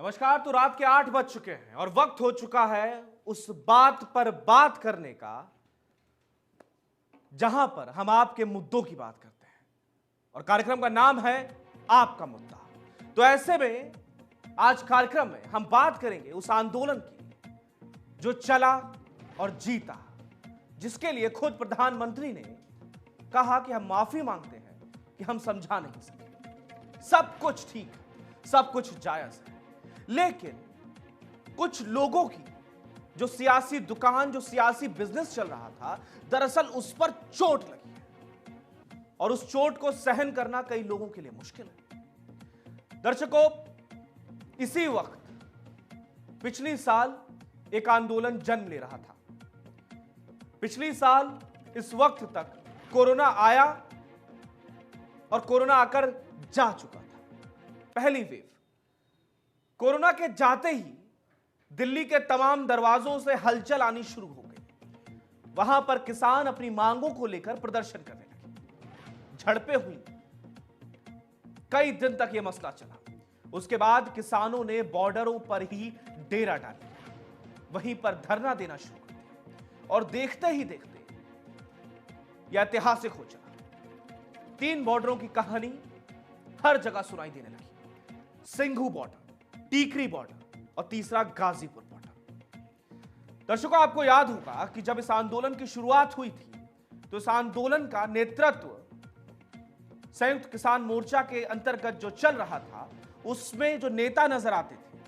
नमस्कार। तो रात के 8 बज चुके हैं और वक्त हो चुका है उस बात पर बात करने का जहां पर हम आपके मुद्दों की बात करते हैं और कार्यक्रम का नाम है आपका मुद्दा। तो ऐसे में आज कार्यक्रम में हम बात करेंगे उस आंदोलन की जो चला और जीता, जिसके लिए खुद प्रधानमंत्री ने कहा कि हम माफी मांगते हैं कि हम समझा नहीं सके। सब कुछ ठीक है, सब कुछ जायज है, लेकिन कुछ लोगों की जो सियासी दुकान, जो सियासी बिजनेस चल रहा था, दरअसल उस पर चोट लगी है और उस चोट को सहन करना कई लोगों के लिए मुश्किल है। दर्शकों, इसी वक्त पिछली साल एक आंदोलन जन्म ले रहा था। पिछली साल इस वक्त तक कोरोना आया और कोरोना आकर जा चुका था। पहली वेव कोरोना के जाते ही दिल्ली के तमाम दरवाजों से हलचल आनी शुरू हो गई। वहां पर किसान अपनी मांगों को लेकर प्रदर्शन करने लगे, झड़पें हुई, कई दिन तक यह मसला चला। उसके बाद किसानों ने बॉर्डरों पर ही डेरा डाल दिया, वहीं पर धरना देना शुरू कर दिया और देखते ही देखते यह ऐतिहासिक हो चला। 3 बॉर्डरों की कहानी हर जगह सुनाई देने लगी। सिंघू बॉर्डर, टीकरी बॉर्डर और तीसरा गाजीपुर बॉर्डर। दर्शकों, आपको याद होगा कि जब इस आंदोलन की शुरुआत हुई थी तो इस आंदोलन का नेतृत्व संयुक्त किसान मोर्चा के अंतर्गत जो चल रहा था, उसमें जो नेता नजर आते थे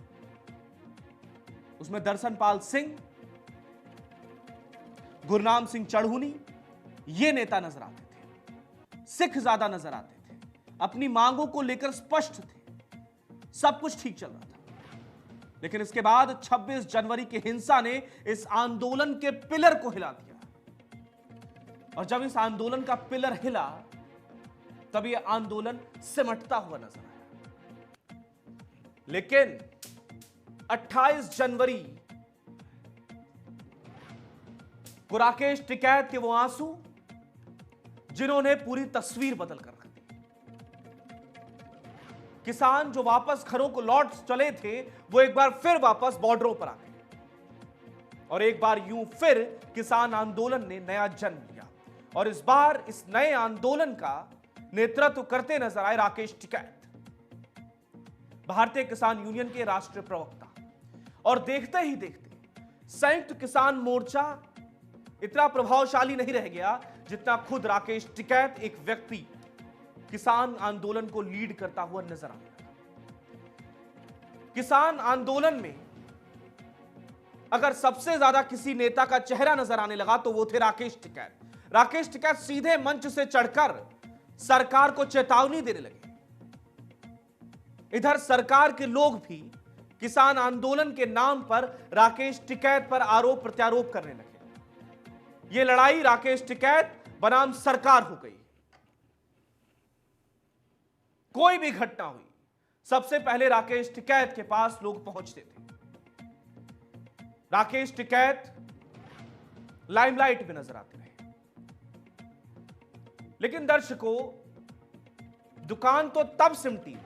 उसमें दर्शनपाल सिंह, गुरनाम सिंह चढ़ूनी, ये नेता नजर आते थे। सिख ज्यादा नजर आते थे, अपनी मांगों को लेकर स्पष्ट थे, सब कुछ ठीक चल रहा था। लेकिन इसके बाद 26 जनवरी की हिंसा ने इस आंदोलन के पिलर को हिला दिया और जब इस आंदोलन का पिलर हिला तब यह आंदोलन सिमटता हुआ नजर आया। लेकिन 28 जनवरी को राकेश टिकैत के वो आंसू जिन्होंने पूरी तस्वीर बदल कर रख दी। किसान जो वापस घरों को लौट चले थे, वो एक बार फिर वापस बॉर्डरों पर आ गए और एक बार यूं फिर किसान आंदोलन ने नया जन्म लिया और इस बार इस नए आंदोलन का नेतृत्व करते नजर आए राकेश टिकैत, भारतीय किसान यूनियन के राष्ट्रीय प्रवक्ता। और देखते ही देखते संयुक्त किसान मोर्चा इतना प्रभावशाली नहीं रह गया जितना खुद राकेश टिकैत एक व्यक्ति किसान आंदोलन को लीड करता हुआ नजर आने लगा। किसान आंदोलन में अगर सबसे ज्यादा किसी नेता का चेहरा नजर आने लगा तो वो थे राकेश टिकैत। राकेश टिकैत सीधे मंच से चढ़कर सरकार को चेतावनी देने लगे। इधर सरकार के लोग भी किसान आंदोलन के नाम पर राकेश टिकैत पर आरोप प्रत्यारोप करने लगे। यह लड़ाई राकेश टिकैत बनाम सरकार हो गई। कोई भी घटना हुई, सबसे पहले राकेश टिकैत के पास लोग पहुंचते थे। राकेश टिकैत लाइमलाइट में नजर आते रहे। लेकिन दर्शकों, दुकान तो तब सिमटी,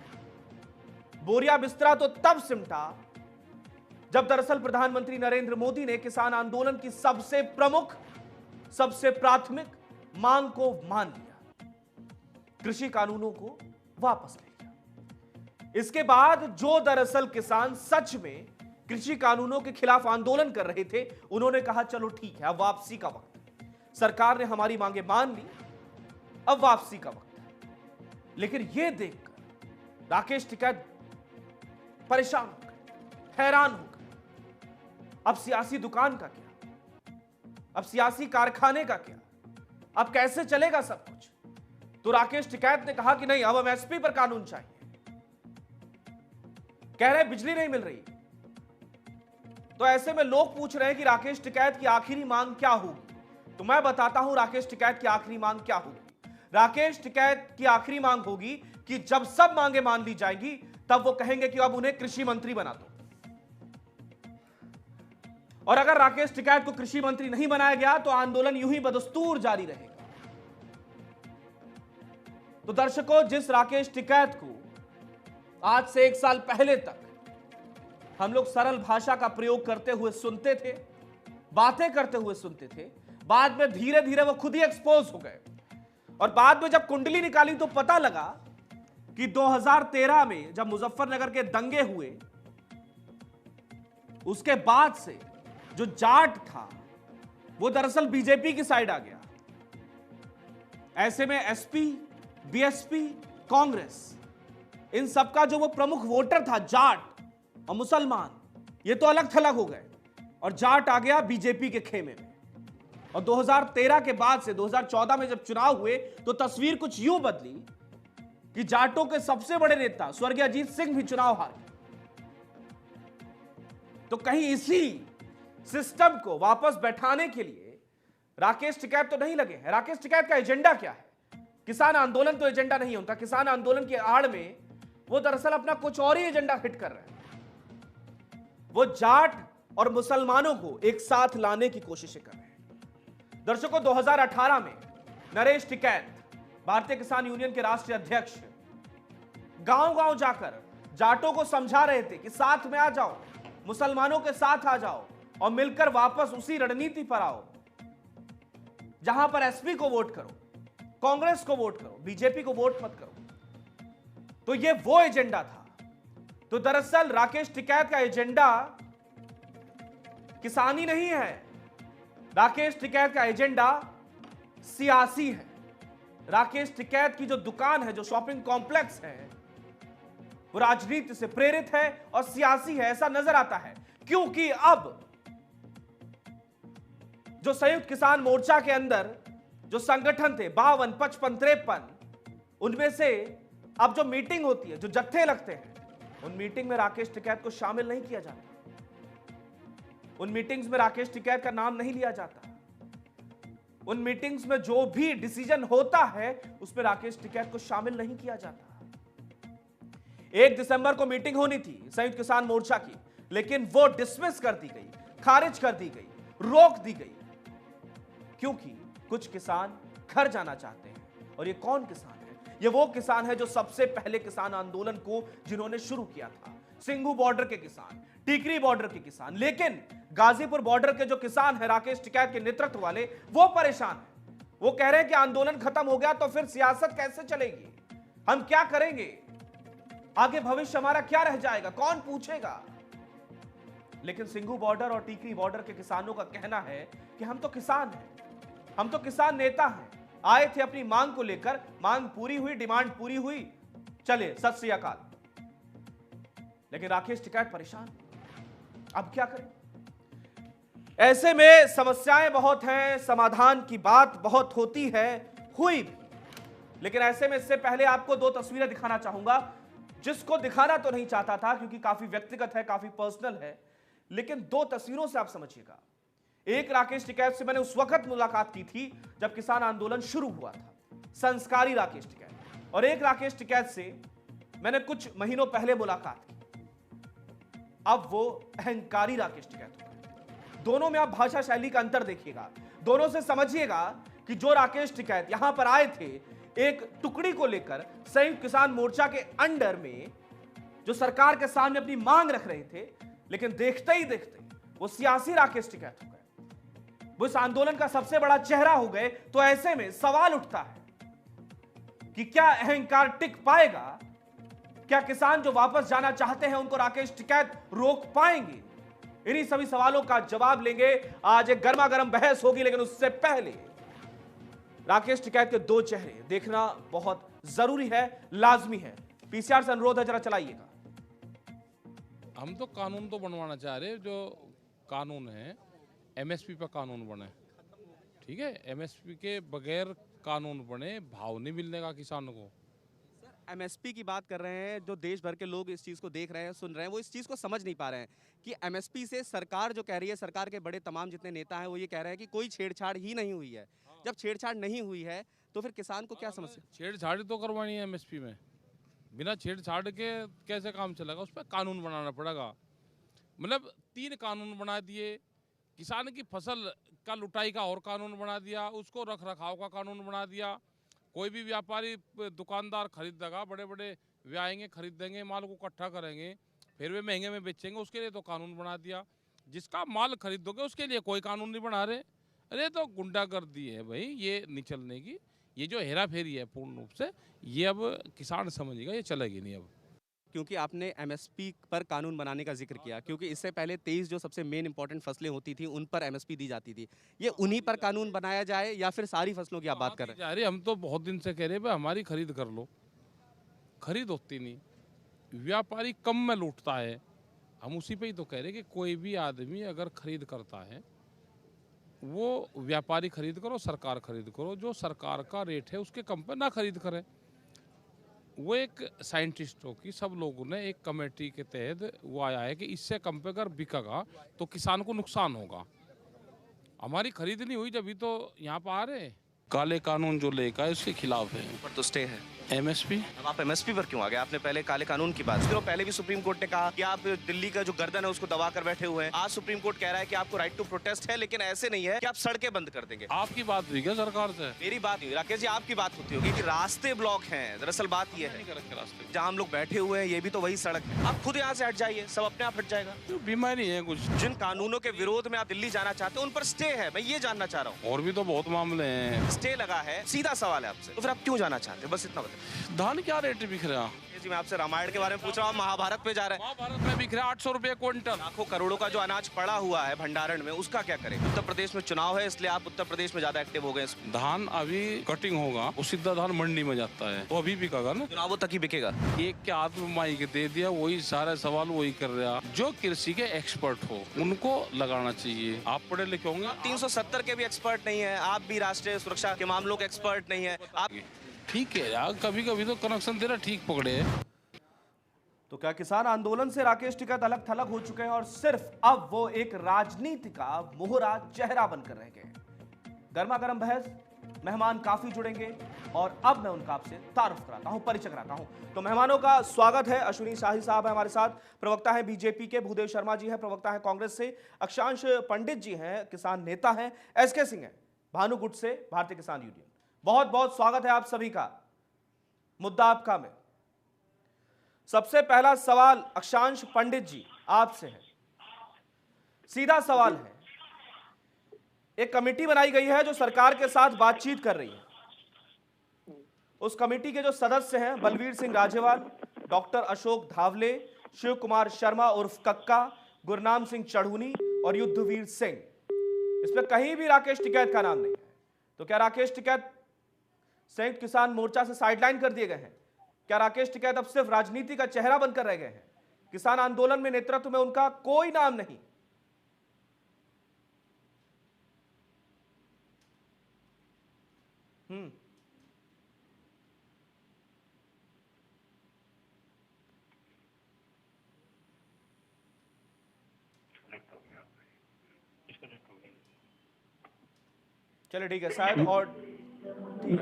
बोरिया बिस्तरा तो तब सिमटा जब दरअसल प्रधानमंत्री नरेंद्र मोदी ने किसान आंदोलन की सबसे प्रमुख, सबसे प्राथमिक मांग को मान लिया, कृषि कानूनों को वापस ले लिया। इसके बाद जो दरअसल किसान सच में कृषि कानूनों के खिलाफ आंदोलन कर रहे थे, उन्होंने कहा चलो ठीक है, अब वापसी का वक्त है। सरकार ने हमारी मांगे मान ली, अब वापसी का वक्त है। लेकिन यह देखकर राकेश टिकैत परेशान हो गए, हैरान हो गए। अब सियासी दुकान का क्या, अब सियासी कारखाने का क्या, अब कैसे चलेगा सब कुछ। तो राकेश टिकैत ने कहा कि नहीं, अब एमएसपी पर कानून चाहिए। कह रहे बिजली नहीं मिल रही। तो ऐसे में लोग पूछ रहे हैं कि राकेश टिकैत की आखिरी मांग क्या होगी। तो मैं बताता हूं राकेश टिकैत की आखिरी मांग क्या होगी। राकेश टिकैत की आखिरी मांग होगी कि जब सब मांगे मान ली जाएंगी तब वो कहेंगे कि अब उन्हें कृषि मंत्री बना दो। और अगर राकेश टिकैत को कृषि मंत्री नहीं बनाया गया तो आंदोलन यूं ही बदस्तूर जारी रहेगा। तो दर्शकों, जिस राकेश टिकैत को आज से 1 साल पहले तक हम लोग सरल भाषा का प्रयोग करते हुए सुनते थे, बातें करते हुए सुनते थे। बाद में धीरे धीरे वो खुद ही एक्सपोज हो गए और बाद में जब कुंडली निकाली तो पता लगा कि 2013 में जब मुजफ्फरनगर के दंगे हुए, उसके बाद से जो जाट था वो दरअसल बीजेपी की साइड आ गया। ऐसे में एसपी, बीएसपी, कांग्रेस, इन सबका जो वो प्रमुख वोटर था जाट और मुसलमान, ये तो अलग थलग हो गए और जाट आ गया बीजेपी के खेमे में। और 2013 के बाद से 2014 में जब चुनाव हुए तो तस्वीर कुछ यूं बदली कि जाटों के सबसे बड़े नेता स्वर्गीय अजीत सिंह भी चुनाव हारे। तो कहीं इसी सिस्टम को वापस बैठाने के लिए राकेश टिकैत तो नहीं लगे हैं। राकेश टिकैत का एजेंडा क्या है? किसान आंदोलन तो एजेंडा नहीं होता। किसान आंदोलन की आड़ में वो दरअसल अपना कुछ और ही एजेंडा हिट कर रहे हैं। वो जाट और मुसलमानों को एक साथ लाने की कोशिशें कर रहे हैं। दर्शकों, 2018 में नरेश टिकैत, भारतीय किसान यूनियन के राष्ट्रीय अध्यक्ष, गांव गांव जाकर जाटों को समझा रहे थे कि साथ में आ जाओ, मुसलमानों के साथ आ जाओ और मिलकर वापस उसी रणनीति पर आओ जहां पर एसपी को वोट करो, कांग्रेस को वोट करो, बीजेपी को वोट मत करो। तो ये वो एजेंडा था। तो दरअसल राकेश टिकैत का एजेंडा किसानी नहीं है। राकेश टिकैत का एजेंडा सियासी है। राकेश टिकैत की जो दुकान है, जो शॉपिंग कॉम्प्लेक्स है, वो राजनीति से प्रेरित है और सियासी है, ऐसा नजर आता है। क्योंकि अब जो संयुक्त किसान मोर्चा के अंदर जो संगठन थे 52, 55, 53, उनमें से अब जो मीटिंग होती है, जो जत्थे लगते हैं, उन मीटिंग में राकेश टिकैत को शामिल नहीं किया जाता। उन मीटिंग्स में राकेश टिकैत का नाम नहीं लिया जाता। उन मीटिंग्स में जो भी डिसीजन होता है उसमें राकेश टिकैत को शामिल नहीं किया जाता। 1 दिसंबर को मीटिंग होनी थी संयुक्त किसान मोर्चा की, लेकिन वो डिसमिस कर दी गई, खारिज कर दी गई, रोक दी गई, क्योंकि कुछ किसान घर जाना चाहते हैं। और ये कौन किसान है? ये वो किसान है जो सबसे पहले किसान आंदोलन को जिन्होंने शुरू किया था। सिंघू बॉर्डर के किसान, टीकरी बॉर्डर के किसान। लेकिन गाजीपुर बॉर्डर के जो किसान है राकेश टिकैत के नेतृत्व वाले, वो परेशान है। वो कह रहे हैं कि आंदोलन खत्म हो गया तो फिर सियासत कैसे चलेगी? हम क्या करेंगे? आगे भविष्य हमारा क्या रह जाएगा? कौन पूछेगा? लेकिन सिंघू बॉर्डर और टीकरी बॉर्डर के किसानों का कहना है कि हम तो किसान हैं, हम तो किसान नेता हैं, आए थे अपनी मांग को लेकर, मांग पूरी हुई, डिमांड पूरी हुई, चले सत श्री अकाल। लेकिन राकेश टिकैत परेशान, अब क्या करें? ऐसे में समस्याएं बहुत हैं, समाधान की बात बहुत होती है, हुई भी। लेकिन ऐसे में इससे पहले आपको 2 तस्वीरें दिखाना चाहूंगा, जिसको दिखाना तो नहीं चाहता था क्योंकि काफी व्यक्तिगत है, काफी पर्सनल है, लेकिन 2 तस्वीरों से आप समझिएगा। एक राकेश टिकैत से मैंने उस वक्त मुलाकात की थी जब किसान आंदोलन शुरू हुआ था, संस्कारी राकेश टिकैत। और एक राकेश टिकैत से मैंने कुछ महीनों पहले मुलाकात की, अब वो अहंकारी राकेश टिकैत हो गए। दोनों में आप भाषा शैली का अंतर देखिएगा, दोनों से समझिएगा कि जो राकेश टिकैत यहां पर आए थे एक टुकड़ी को लेकर, संयुक्त किसान मोर्चा के अंडर में जो सरकार के सामने अपनी मांग रख रहे थे, लेकिन देखते ही देखते वो सियासी राकेश टिकैत हो गए, वो इस आंदोलन का सबसे बड़ा चेहरा हो गए। तो ऐसे में सवाल उठता है कि क्या अहंकार टिक पाएगा? क्या किसान जो वापस जाना चाहते हैं उनको राकेश टिकैत रोक पाएंगे? इन्हीं सभी सवालों का जवाब लेंगे। आज एक गर्मा गर्म बहस होगी, लेकिन उससे पहले राकेश टिकैत के 2 चेहरे देखना बहुत जरूरी है, लाजमी है। पीसीआर से अनुरोध है, जरा चलाइएगा। हम तो कानून तो बनवाना चाह रहे, जो कानून है एमएसपी पर कानून बने, ठीक है। एमएसपी के बगैर कानून बने, भाव नहीं मिलने का किसानों को। सर, एमएसपी की बात कर रहे हैं, जो देश भर के लोग इस चीज़ को देख रहे हैं, सुन रहे हैं, वो इस चीज़ को समझ नहीं पा रहे हैं कि एमएसपी से सरकार जो कह रही है, सरकार के बड़े तमाम जितने नेता हैं वो ये कह रहे हैं कि कोई छेड़छाड़ ही नहीं हुई है। जब छेड़छाड़ नहीं हुई है तो फिर किसान को क्या समस्या? छेड़छाड़ तो करवानी है एमएसपी में, बिना छेड़छाड़ के कैसे काम चलेगा? उस पर कानून बनाना पड़ेगा। मतलब 3 कानून बना दिए, किसान की फसल का लुटाई का और कानून बना दिया, उसको रख रखाव का कानून बना दिया। कोई भी व्यापारी दुकानदार खरीदेगा, बड़े बड़े वे आएंगे, खरीदेंगे, माल को इकट्ठा करेंगे, फिर वे महंगे में बेचेंगे, उसके लिए तो कानून बना दिया। जिसका माल खरीदोगे उसके लिए कोई कानून नहीं बना रहे। अरे तो गुंडागर्दी है भाई, ये नहीं चलने की। ये जो हेरा फेरी है पूर्ण रूप से, ये अब किसान समझेगा, ये चलेगी नहीं अब। क्योंकि आपने एमएसपी पर कानून बनाने का जिक्र किया, क्योंकि इससे पहले 23 जो सबसे मेन इंपॉर्टेंट फसलें होती थी उन पर एमएसपी दी जाती थी। ये उन्हीं पर कानून बनाया जाए या फिर सारी फसलों की आप बात कर रहे हैं? अरे हम तो बहुत दिन से कह रहे हैं भाई हमारी खरीद कर लो, खरीद होती नहीं। व्यापारी कम में लूटता है, हम उसी पे ही तो कह रहे हैं कि कोई भी आदमी अगर खरीद करता है वो व्यापारी खरीद करो, सरकार खरीद करो, जो सरकार का रेट है उसके कम पर ना खरीद करें। वो एक साइंटिस्टों की सब लोगों ने एक कमेटी के तहत वो आया है कि इससे कम पे अगर बिकेगा तो किसान को नुकसान होगा। हमारी खरीद नहीं हुई जब तो यहाँ पर आ रहे हैं। काले कानून जो लेकर आए उसके खिलाफ है। पर तो स्टे है। एमएसपी अब आप एमएसपी पर क्यों आ गए? आपने पहले काले कानून की बात, फिर पहले भी सुप्रीम कोर्ट ने कहा कि आप दिल्ली का जो गर्दन है उसको दबा कर बैठे हुए हैं। आज सुप्रीम कोर्ट कह रहा है कि आपको राइट टू प्रोटेस्ट है, लेकिन ऐसे नहीं है कि आप सड़कें बंद कर देंगे। आपकी बात हुई क्या सरकार से? मेरी बात नहीं, राकेश जी आपकी बात होती होगी कि रास्ते ब्लॉक हैं। दरअसल बात ये है रास्ते जहाँ हम लोग बैठे हुए हैं ये भी तो वही सड़क है। आप खुद यहाँ से हट जाइए, सब अपने आप हट जाएगा। बीमारी है कुछ। जिन कानूनों के विरोध में आप दिल्ली जाना चाहते हैं उन पर स्टे है, मैं ये जानना चाह रहा हूँ। और भी तो बहुत मामले हैं। स्टे लगा है, सीधा सवाल है आपसे, तो फिर आप क्यों जाना चाहते हैं? बस इतना बताइए। धान क्या रेट बिक रहा? जी मैं आपसे रामायण के बारे में पूछ रहा हूँ, महाभारत पे जा रहे हैं। महाभारत में बिक रहा 800 रुपए क्विंटल। लाखों करोड़ों का जो अनाज पड़ा हुआ है भंडारण में, उसका क्या करें? उत्तर प्रदेश में चुनाव है इसलिए आप उत्तर प्रदेश में ज्यादा एक्टिव हो गए। धान अभी कटिंग होगा, वो सीधा धान मंडी में जाता है, तो अभी बिकेगा ना, चुनावों तक ही बिकेगा। एक के हाथ में माइक दे दिया, वही सारे सवाल वही कर रहा। जो कृषि के एक्सपर्ट हो उनको लगाना चाहिए। आप पढ़े लिखे होंगे। 370 के भी एक्सपर्ट नहीं है, आप भी राष्ट्रीय सुरक्षा के मामलों के एक्सपर्ट नहीं है। आप ठीक है यार, कभी कभी तो कनेक्शन तेरा ठीक पकड़े। तो क्या किसान आंदोलन से राकेश टिकैत अलग थलग हो चुके हैं और सिर्फ अब वो एक राजनीति का मोहरा चेहरा बनकर रह गए? गर्मा गर्म बहस, मेहमान काफी जुड़ेंगे और अब मैं उनका आपसे तारुफ कराता हूं, परिचय कराता हूं। तो मेहमानों का स्वागत है। अश्विनी शाही साहब है हमारे साथ, प्रवक्ता है बीजेपी के। भूदेव शर्मा जी हैं, प्रवक्ता है कांग्रेस से। अक्षांश पंडित जी हैं, किसान नेता हैं। एसके सिंह हैं, भानुगुट से, भारतीय किसान यूनियन। बहुत बहुत स्वागत है आप सभी का। मुद्दा आपका में सबसे पहला सवाल अक्षांश पंडित जी आपसे है। सीधा सवाल है, एक कमेटी बनाई गई है जो सरकार के साथ बातचीत कर रही है। उस कमेटी के जो सदस्य हैं बलवीर सिंह राजेवाल, डॉक्टर अशोक धावले, शिव कुमार शर्मा उर्फ कक्का, गुरनाम सिंह चढ़ूनी और युद्धवीर सिंह। इसमें कहीं भी राकेश टिकैत का नाम नहीं है। तो क्या राकेश टिकैत संयुक्त किसान मोर्चा से साइडलाइन कर दिए गए हैं? क्या राकेश टिकैत अब सिर्फ राजनीति का चेहरा बनकर रह गए हैं? किसान आंदोलन में नेतृत्व में उनका कोई नाम नहीं। चलिए ठीक है, शायद और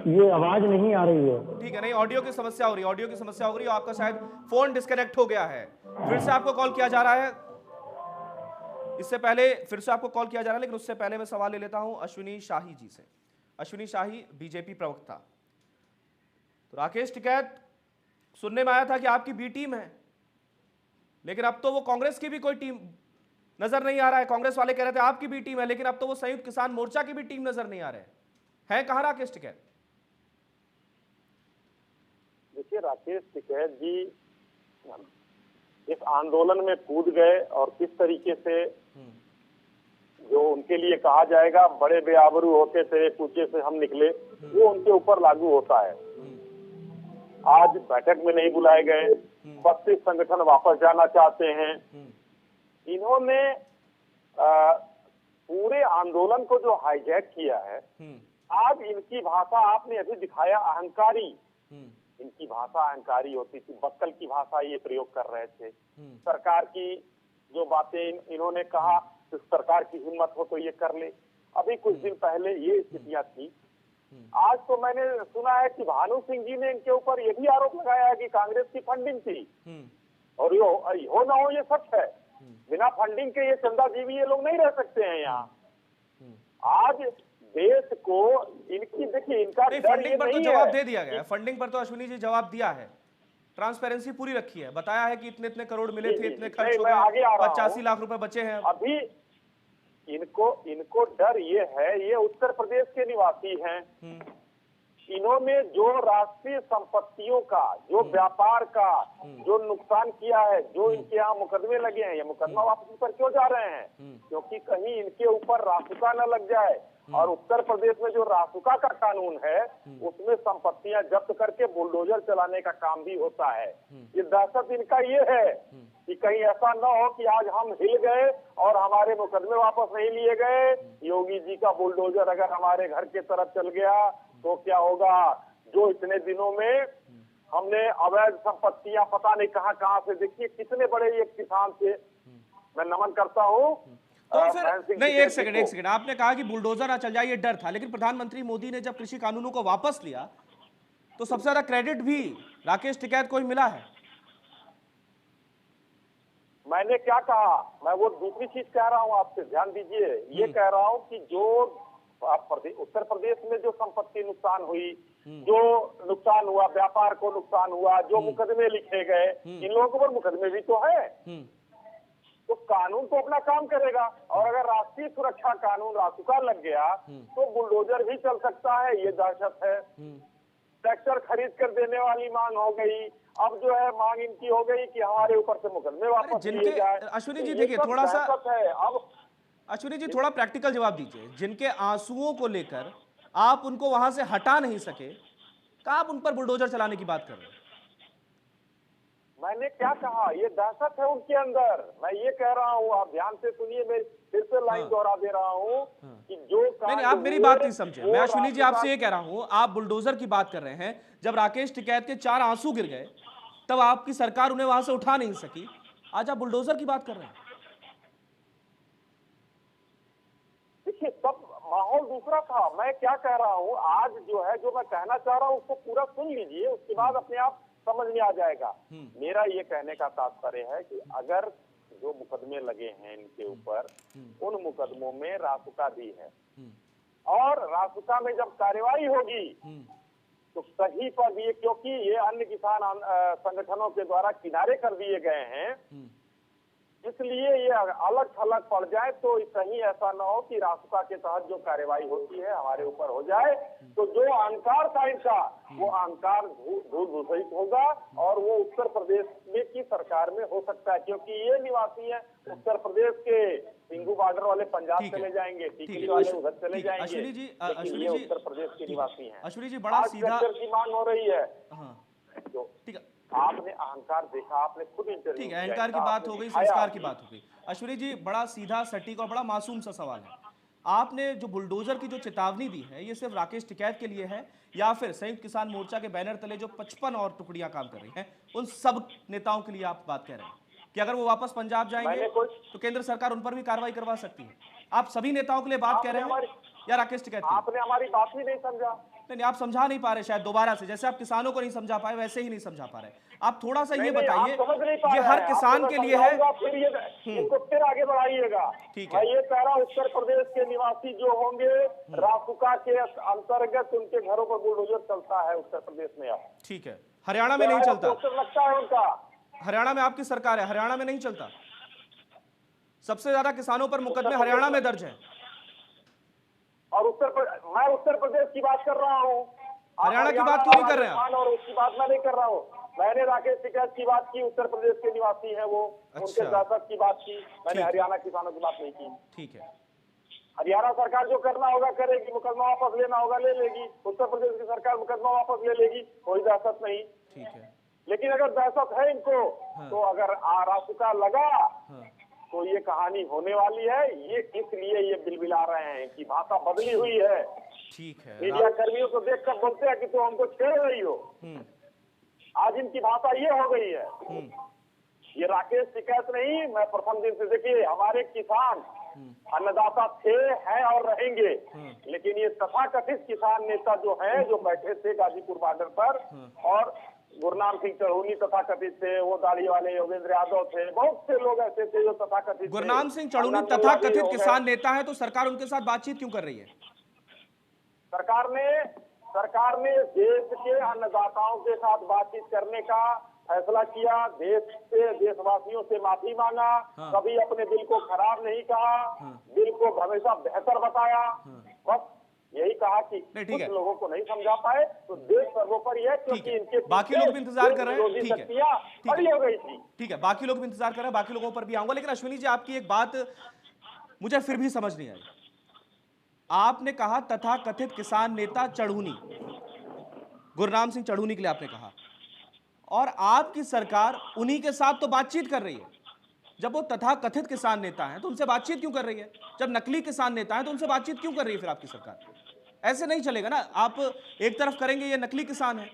ये आवाज नहीं आ रही है। ठीक है, नहीं ऑडियो की समस्या हो रही है, ऑडियो की समस्या हो रही है। आपका शायद फोन डिस्कनेक्ट हो गया है, फिर से आपको कॉल किया जा रहा है। इससे पहले फिर से आपको कॉल किया जा रहा है, लेकिन उससे पहले मैं सवाल ले लेता हूं अश्विनी शाही जी से। अश्विनी शाही, बीजेपी प्रवक्ता। तो राकेश टिकैत सुनने में आया था कि आपकी बी टीम है, लेकिन अब तो वो कांग्रेस की भी कोई टीम नजर नहीं आ रहा है। कांग्रेस वाले कह रहे थे आपकी भी टीम है, लेकिन अब तो वो संयुक्त किसान मोर्चा की भी टीम नजर नहीं आ रहे हैं। कहां राकेश टिकैत? देखिए, राकेश टिकैत जी इस आंदोलन में कूद गए और किस तरीके से जो उनके लिए कहा जाएगा बड़े बेआबरू होके तेरे कूचे से हम निकले, वो उनके ऊपर लागू होता है। आज बैठक में नहीं बुलाए गए, 32 संगठन वापस जाना चाहते हैं। इन्होंने पूरे आंदोलन को जो हाईजैक किया है, आज इनकी भाषा आपने अभी दिखाया अहंकारी। इनकी भाषा अहंकारी होती थी, बक्कल की भाषा ये प्रयोग कर रहे थे। सरकार की जो बातें इन्होंने कहा, तो सरकार की हिम्मत हो तो ये कर ले। अभी कुछ दिन पहले ये स्थितियां थी। आज तो मैंने सुना है कि भानु सिंह जी ने इनके ऊपर ये भी आरोप लगाया है कि कांग्रेस की फंडिंग थी, और हो ना हो ये सच है। बिना फंडिंग के ये चंदाजीवी ये लोग नहीं रह सकते हैं यहाँ। आज देश को इनकी देखिए, इनका फंडिंग पर तो जवाब दे दिया गया है। फंडिंग पर तो अश्विनी जी जवाब दिया है। ट्रांसपेरेंसी पूरी रखी है, बताया है कि इतने इतने करोड़ मिले थे, इतने खर्च हो मैं आगे आ गए, रहा हूं। 85 लाख रुपए बचे हैं। अभी इनको डर ये है, ये उत्तर प्रदेश के निवासी हैं, इन्होंने जो राष्ट्रीय संपत्तियों का, जो व्यापार का जो नुकसान किया है, जो इनके यहाँ मुकदमे लगे हैं, ये मुकदमा वापस पर क्यों जा रहे हैं? क्योंकि कहीं इनके ऊपर रासुका न लग जाए। और उत्तर प्रदेश में जो रासुका का कानून है, उसमें संपत्तियां जब्त करके बुलडोजर चलाने का काम भी होता है। ये दहशत इनका ये है कि कहीं ऐसा न हो कि आज हम हिल गए और हमारे मुकदमे वापस नहीं लिए गए, योगी जी का बुलडोजर अगर हमारे घर की तरफ चल गया तो क्या होगा? जो इतने दिनों में हमने अवैध संपत्तियां पता नहीं कहां कहां से, देखिए कितने बड़े ये किसान थे, मैं नमन करता हूं। तो फिर नहीं, एक सेकंड, आपने कहा कि बुलडोजर ना चल जाए ये डर था, लेकिन प्रधानमंत्री मोदी ने जब कृषि कानूनों को वापस लिया तो सबसे ज्यादा क्रेडिट भी राकेश टिकैत को ही मिला है। मैंने क्या कहा? मैं वो दूसरी चीज कह रहा हूं, आपसे ध्यान दीजिए। ये कह रहा हूं कि जो उत्तर प्रदेश में जो संपत्ति नुकसान हुई, जो नुकसान हुआ, व्यापार को नुकसान हुआ, जो मुकदमे लिखे गए, इन लोगों पर मुकदमे भी तो है। तो कानून तो अपना काम करेगा, और अगर राष्ट्रीय सुरक्षा कानून रासुका लग गया तो बुलडोजर भी चल सकता है। ये दहशत है। ट्रैक्टर खरीद कर देने वाली मांग हो गई, अब जो है मांग इनकी हो गई कि हमारे ऊपर से मुकदमे वापस लिए जाए। अश्विनी जी देखिए, थोड़ा सा है। अब अश्विनी जी थोड़ा प्रैक्टिकल जवाब दीजिए। जिनके आंसुओं को लेकर आप उनको वहां से हटा नहीं सके, तो आप उन पर बुलडोजर चलाने की बात कर रहे हैं। मैंने क्या कहा? ये दहशत है उनके अंदर। मैं ये कह रहा हूँ, आप ध्यान से सुनिए, मैं फिर से लाइन दोहरा दे रहा हूँ कि जो नहीं, आप मेरी बात नहीं समझे। मैं अश्विनी जी आपसे ये कह रहा हूँ, आप बुलडोजर की बात कर रहे हैं। जब राकेश टिकैत के 4 आंसू गिर गए तब आपकी सरकार उन्हें वहां से उठा नहीं सकी, आज आप बुलडोजर की बात कर रहे हैं। देखिए, तब माहौल दूसरा था। मैं क्या कह रहा हूँ, आज जो है, जो मैं कहना चाह रहा हूँ उसको पूरा सुन लीजिए, उसके बाद अपने आप समझ में आ जाएगा। मेरा ये कहने का तात्पर्य है कि अगर जो मुकदमे लगे हैं इनके ऊपर, उन मुकदमों में रासुका भी है, और रासुका में जब कार्रवाई होगी तो सही पर भी, क्योंकि ये अन्य किसान संगठनों के द्वारा किनारे कर दिए गए हैं, इसलिए ये अलग थलग पड़ जाए तो कहीं ऐसा ना हो कि रासुका के तहत जो कार्रवाई होती है हमारे ऊपर हो जाए, तो जो अहंकार था इनका, वो अहंकार धूल होगा और वो उत्तर प्रदेश में की सरकार में हो सकता है। क्योंकि ये निवासी है उत्तर प्रदेश के, सिंगू बॉर्डर वाले पंजाब चले जाएंगे, टीकरी वाले उधर चले जाएंगे। अश्विनी जी उत्तर प्रदेश के निवासी हैं। अश्विनी जी बड़ा सीधा की मांग हो रही है। ठीक है, आपने अहंकार देखा, आपने खुद इंटरव्यू, ठीक है, अहंकार की बात हो गई, संस्कार की बात हो गई। अश्विनी जी बड़ा सीधा, सटीक और बड़ा मासूम सा सवाल है। आपने जो बुलडोजर की जो चेतावनी दी है, ये सिर्फ राकेश टिकैत के लिए है या फिर संयुक्त किसान मोर्चा के बैनर तले जो 55 और टुकड़ियां काम कर रही हैं, उन सब नेताओं के लिए आप बात कह रहे हैं कि अगर वो वापस पंजाब जाएंगे तो केंद्र सरकार उन पर भी कार्रवाई करवा सकती है? आप सभी नेताओं के लिए बात कह रहे हैं या राकेश टिकैत? आपने हमारी बात ही नहीं समझा। नहीं, आप समझा नहीं पा रहे शायद दोबारा से, जैसे आप किसानों को नहीं समझा पाए वैसे ही नहीं समझा पा रहे। आप थोड़ा सा ये बताइए, ये हर किसान के लिए है, फिर इसको फिर आगे बढ़ाइएगा। ठीक है, मैं ये कह रहा हूँ, उत्तर प्रदेश के निवासी जो होंगे, रासुका के अंतर्गत उनके घरों पर बुलडोजर चलता है उत्तर प्रदेश में। अब ठीक है, हरियाणा में नहीं चलता? लगता है उनका, हरियाणा में आपकी सरकार है, हरियाणा में नहीं चलता? सबसे ज्यादा किसानों पर मुकदमे हरियाणा में दर्ज है। और मैं उत्तर प्रदेश की बात कर रहा हूँ, हरियाणा की बात क्यों नहीं कर रहे हैं? और उसकी बात मैं नहीं कर रहा हूँ। मैंने राकेश टिकैत की बात की, उत्तर प्रदेश के निवासी हैं वो, उनके दहशत की बात की, मैंने हरियाणा किसानों की बात नहीं की। ठीक है, हरियाणा सरकार जो करना होगा करेगी, मुकदमा वापस लेना होगा ले लेगी, उत्तर प्रदेश की सरकार मुकदमा वापस ले लेगी, कोई दहशत नहीं। ठीक है, लेकिन अगर दहशत है इनको, तो अगर रासुका लगा तो ये कहानी होने वाली है। ये इसलिए ये बिलबिला रहे हैं कि भाषा बदली हुई है। ठीक है, मीडिया कर्मियों को देखकर बोलते हैं कि तुम हमको छेड़ रही हो। आज इनकी भाषा ये हो गई है। ये राकेश टिकैत नहीं, मैं प्रथम दिन से, देखिए हमारे किसान अन्नदाता थे, हैं और रहेंगे, लेकिन ये तथाकथित किसान नेता जो हैं, जो बैठे थे गाजीपुर बॉर्डर पर, और गुरनाम सिंह चढ़ूनी तथाकथित थे, वो दाढ़ी वाले योगेंद्र यादव थे, बहुत से लोग ऐसे थे जो तथाकथित। गुरनाम सिंह चढ़ूनी तथाकथित किसान नेता है, तो सरकार उनके साथ बातचीत क्यों कर रही है? सरकार ने देश के अन्नदाताओं के साथ बातचीत करने का फैसला किया, देश से, देशवासियों से माफी मांगा, हाँ। कभी अपने दिल को खराब नहीं कहा, हाँ। दिल को हमेशा बेहतर बताया। बस यही कहा कि नहीं, ठीक कुछ है। लोगों को नहीं समझा पाए, तो देश सर्वोपरि है, ठीक क्योंकि है। इनके बाकी पीछे लोग भी इंतजार कर रहे हैं। विरोधी ठीक है। शक्तियां ठीक खड़ी है। हो गई थी। ठीक है, बाकी लोग भी इंतजार कर रहे हैं, बाकी लोगों पर भी आऊंगा, लेकिन अश्विनी जी आपकी एक बात मुझे फिर भी समझ नहीं आई। आपने कहा तथाकथित किसान नेता चढ़ूनी, गुरनाम सिंह चढ़ूनी के लिए आपने कहा, और आपकी सरकार उन्हीं के साथ तो बातचीत कर रही है। जब वो तथाकथित किसान नेता हैं तो उनसे बातचीत क्यों कर रही है? जब नकली किसान नेता हैं तो उनसे बातचीत क्यों कर रही है फिर आपकी सरकार? ऐसे नहीं चलेगा ना। आप एक तरफ करेंगे ये नकली किसान है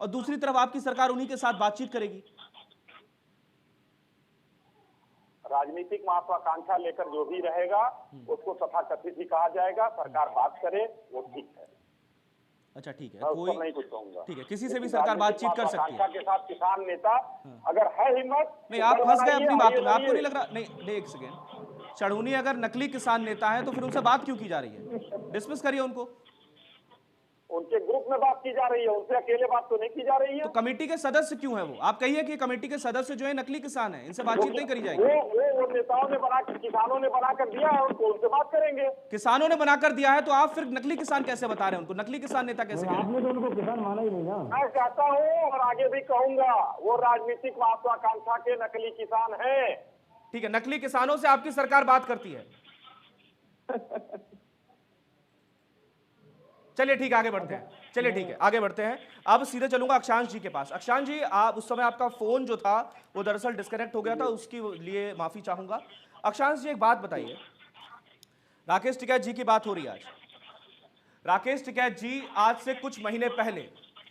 और दूसरी तरफ आपकी सरकार उन्हीं के साथ बातचीत करेगी। राजनीतिक महत्वाकांक्षा लेकर जो भी रहेगा उसको तथाकथित ही कहा जाएगा। सरकार बात करे वो ठीक है। अच्छा, ठीक है, मैं उस कोई पर नहीं कुछ कहूंगा। ठीक है, किसी से भी लेकिन सरकार राजनीतिक बातचीत कर सकती है। महत्वाकांक्षा के साथ किसान नेता अगर है हिम्मत, नहीं, तो आप दल फंस गए बनाइए, अपनी बातों आइए में। आपको लड़िए। नहीं लग रहा? नहीं नहीं, एक सेकेंड। चढ़ूनी अगर नकली किसान नेता है तो फिर उनसे बात क्यों की जा रही है? डिसमिस करिए उनको। उनके ग्रुप में बात की जा रही है, उनसे अकेले बात तो नहीं की जा रही है। तो कमेटी के सदस्य क्यों है वो? आप कहिए कि कमेटी के सदस्य जो है नकली किसान है, इनसे बातचीत नहीं करी जाएगी। वो नेताओं ने बनाकर, किसानों ने बनाकर दिया है उनको, उनसे बात करेंगे। किसानों ने बनाकर दिया है तो आप फिर नकली किसान कैसे बता रहे हैं उनको? नकली किसान नेता कैसे कह रहे हैं? आपने तो उनको किसान माना ही नहीं ना। मैं कहता हूँ और आगे भी कहूंगा, वो राजनीतिक महत्वाकांक्षा के नकली किसान हैं। ठीक है, नकली किसानों से आपकी सरकार बात करती है। चलिए ठीक है, आगे बढ़ते हैं। चलिए ठीक है, आगे बढ़ते हैं। अब सीधे चलूंगा अक्षांश जी के पास। अक्षांश जी, आप उस समय आपका फोन जो था वो दरअसल डिस्कनेक्ट हो गया था, उसके लिए माफी चाहूंगा। अक्षांश जी, एक बात बताइए, राकेश टिकैत जी की बात हो रही है आज। राकेश टिकैत जी आज से कुछ महीने पहले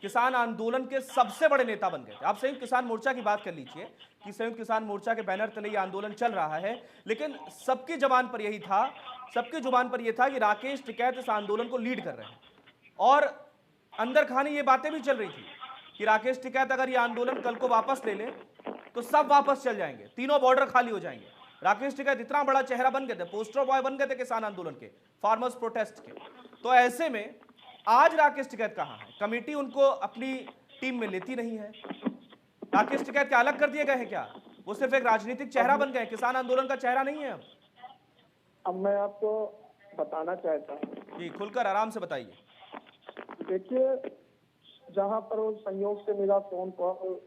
किसान आंदोलन के सबसे बड़े नेता बन गए थे। आप संयुक्त किसान मोर्चा की बात कर लीजिए कि संयुक्त किसान मोर्चा के बैनर तले ये आंदोलन चल रहा है, लेकिन सबकी जुबान पर यही था, सबकी जुबान पर यह था कि राकेश टिकैत इस आंदोलन को लीड कर रहे हैं। और अंदर खानी ये बातें भी चल रही थी कि राकेश टिकैत अगर ये आंदोलन कल को वापस ले ले तो सब वापस चल जाएंगे, तीनों बॉर्डर खाली हो जाएंगे। राकेश टिकैत इतना बड़ा चेहरा बन गए थे, पोस्टर बॉय बन गए थे किसान आंदोलन के, फार्मर्स प्रोटेस्ट के। तो ऐसे में आज राकेश टिकैत कहां है? कमेटी उनको अपनी टीम में लेती नहीं है। राकेश टिकैत क्या अलग कर दिए गए हैं क्या? वो सिर्फ एक राजनीतिक चेहरा बन गए, किसान आंदोलन का चेहरा नहीं है अब मैं आपको बताना चाहता हूँ, जी, खुलकर आराम से बताइए। देखिए, जहाँ पर वो संयोग से मेरा फोन कॉल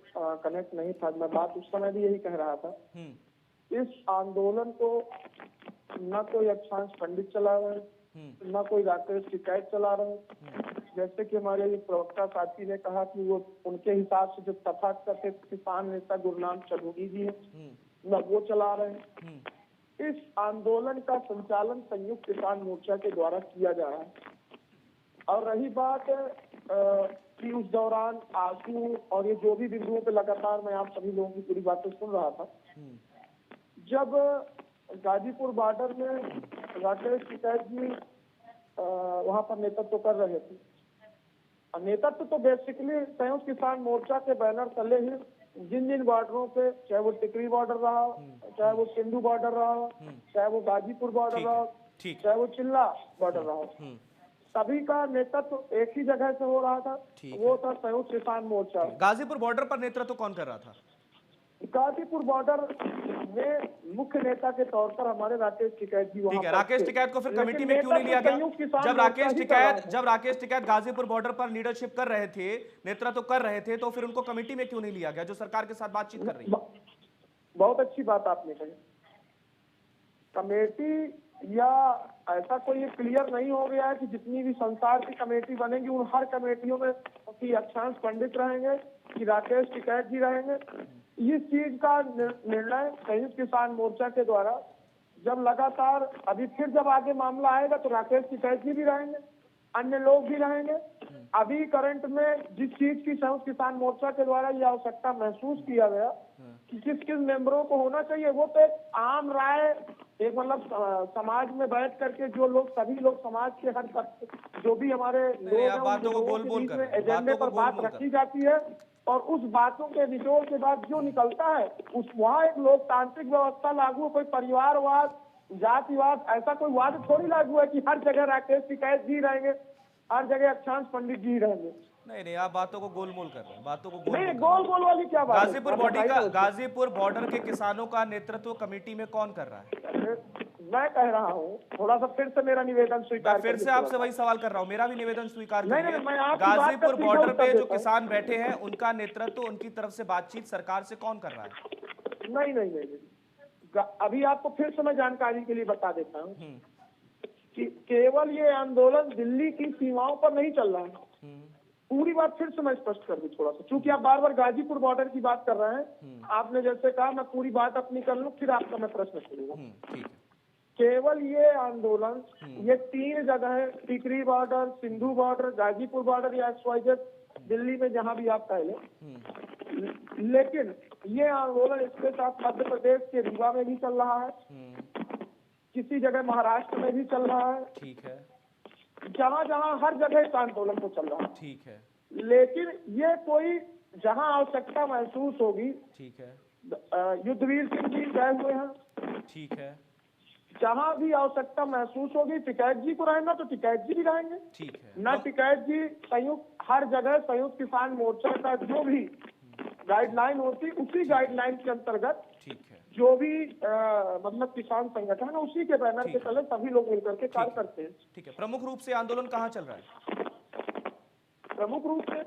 कनेक्ट नहीं था, मैं बात उस समय भी यही कह रहा था। इस आंदोलन को न कोई अक्षांश पंडित चला रहे हैं, न कोई राकेश टिकैत चला रहे हैं। जैसे कि हमारे ये प्रवक्ता साथी ने कहा कि वो उनके हिसाब से जो तथाकथित किसान नेता गुरनाम चढ़ूनी जी है, न वो चला रहे हैं। इस आंदोलन का संचालन संयुक्त किसान मोर्चा के द्वारा किया जा रहा है। और रही बात कि उस दौरान आंसू और ये जो भी बिंदुओं पे लगातार मैं आप सभी लोगों की पूरी बातें सुन रहा था, जब गाजीपुर बॉर्डर में राकेश टिकैत जी वहां पर नेतृत्व कर रहे थे, और नेतृत्व तो बेसिकली संयुक्त किसान मोर्चा के बैनर तले ही जिन जिन बॉर्डरों पे, चाहे वो टिकरी बॉर्डर रहा, चाहे वो सिंधु बॉर्डर रहा, चाहे वो गाजीपुर बॉर्डर रहा, चाहे वो चिल्ला बॉर्डर रहा, सभी का नेतृत्व एक ही जगह से हो रहा था, वो था संयुक्त किसान मोर्चा। गाजीपुर बॉर्डर पर नेतृत्व कौन कर रहा था? गाजीपुर बॉर्डर में मुख्य नेता के तौर पर हमारे राकेश टिकैत जी वहां। ठीक है, राकेश टिकैत को फिर कमेटी में क्यों नहीं लिया गया? जब राकेश टिकैत गाजीपुर बॉर्डर पर लीडरशिप कर रहे थे, नेतृत्व कर रहे थे, तो फिर उनको कमेटी में क्यों नहीं लिया गया जो सरकार के साथ बातचीत कर रही है? बहुत अच्छी बात आपने कही। कमेटी या ऐसा कोई क्लियर नहीं हो गया है कि जितनी भी संसार की कमेटी बनेगी उन हर कमेटियों में कि अक्षांश पंडित रहेंगे, कि राकेश टिकैत जी रहेंगे। इस चीज का निर्णय संयुक्त किसान मोर्चा के द्वारा जब लगातार, अभी फिर जब आगे मामला आएगा तो राकेश टिकैत जी भी रहेंगे, अन्य लोग भी रहेंगे। अभी करंट में जिस चीज की संयुक्त किसान मोर्चा के द्वारा ये आवश्यकता महसूस किया गया कि किस किस मेंबरों को होना चाहिए, वो तो एक आम राय, एक मतलब समाज में बैठ करके जो लोग, सभी लोग समाज के हर तबके जो भी हमारे लोग हैं, एजेंडे पर बात रखी जाती है, और उस बातों के निचोड़ के बाद जो निकलता है उस वहाँ एक लोकतांत्रिक व्यवस्था लागू, कोई परिवारवाद, जातिवाद, ऐसा कोई वाद थोड़ी लागू है कि हर जगह राकेश टिकैत जी रहेंगे, हर जगह अक्षांश पंडित जी रहेंगे। नहीं नहीं, आप बातों को गोलमोल कर रहे हैं, बातों को गोल नहीं, गोल गोल वाली क्या बात है? गाजीपुर बॉर्डर के किसानों का नेतृत्व कमेटी में कौन कर रहा है? मैं कह रहा हूँ, थोड़ा सा फिर से मेरा निवेदन स्वीकार फिर से आपसे वही सवाल कर रहा हूँ, मेरा भी निवेदन स्वीकार नहीं, करिए। नहीं, मैं आपकी बात गाजीपुर का सीधा बॉर्डर उत्तर पे जो देता हूं। किसान बैठे हैं उनका नेतृत्व, उनकी तरफ से बातचीत सरकार से कौन कर रहा है? नहीं नहीं नहीं, अभी आपको फिर से मैं जानकारी के लिए बता देता हूँ कि केवल ये आंदोलन दिल्ली की सीमाओं पर नहीं चल रहा है। पूरी बात फिर से मैं स्पष्ट कर दूं थोड़ा सा, क्योंकि आप बार बार गाजीपुर बॉर्डर की बात कर रहे हैं। आपने जैसे कहा, मैं पूरी बात अपनी कर लूं, फिर आपका मैं प्रश्न करूंगा। ठीक है। केवल ये आंदोलन ये 3 जगह है, Tikri border, Sindhu border, Ghazipur border या XYZ, दिल्ली में जहां भी आप कह लें। लेकिन ये आंदोलन इसके साथ मध्य प्रदेश के रीवा में भी चल रहा है, किसी जगह महाराष्ट्र में भी चल रहा है। ठीक है। जहां जहां हर जगह इस आंदोलन को चल रहा है। ठीक है। लेकिन ये कोई जहां आवश्यकता महसूस होगी, ठीक है, युद्धवीर सिंह जी गए हुए हैं। ठीक है। जहां भी आवश्यकता महसूस होगी, टिकैत जी को रहना तो टिकैत जी भी रहेंगे। ठीक है। न टिकैत जी संयुक्त, हर जगह संयुक्त किसान मोर्चा का जो भी गाइडलाइन होती, उसी गाइडलाइन के अंतर्गत ठीक है, जो भी मतलब किसान संगठन है, उसी के बैनर के तले सभी लोग मिलकर के कार्य करते हैं। ठीक है। प्रमुख रूप से आंदोलन कहाँ चल रहा है? प्रमुख रूप से,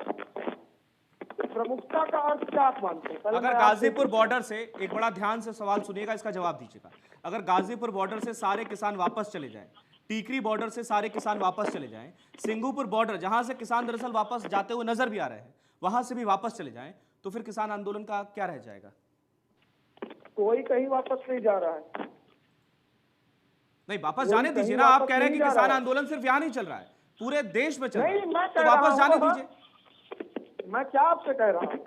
प्रमुखता का अर्थ क्या आप मानते हैं? अगर गाजीपुर बॉर्डर से, एक बड़ा ध्यान से सवाल सुनिएगा, इसका जवाब दीजिएगा। अगर गाजीपुर बॉर्डर से सारे किसान वापस चले जाएं, टीकरी बॉर्डर से सारे किसान वापस चले जाएं, सिंगूपुर बॉर्डर जहां से किसान दरअसल वापस जाते हुए नजर भी आ रहे हैं, वहां से भी वापस चले जाएं, तो फिर किसान आंदोलन का क्या रह जाएगा? कोई कहीं वापस नहीं जा रहा है। नहीं, वापस जाने दीजिए ना। आप कह रहे हैं कि किसान आंदोलन सिर्फ यहाँ नहीं चल रहा है, पूरे देश में चल रहा है, तो वापस जाने दीजिए। मैं क्या आपसे कह रहा हूँ?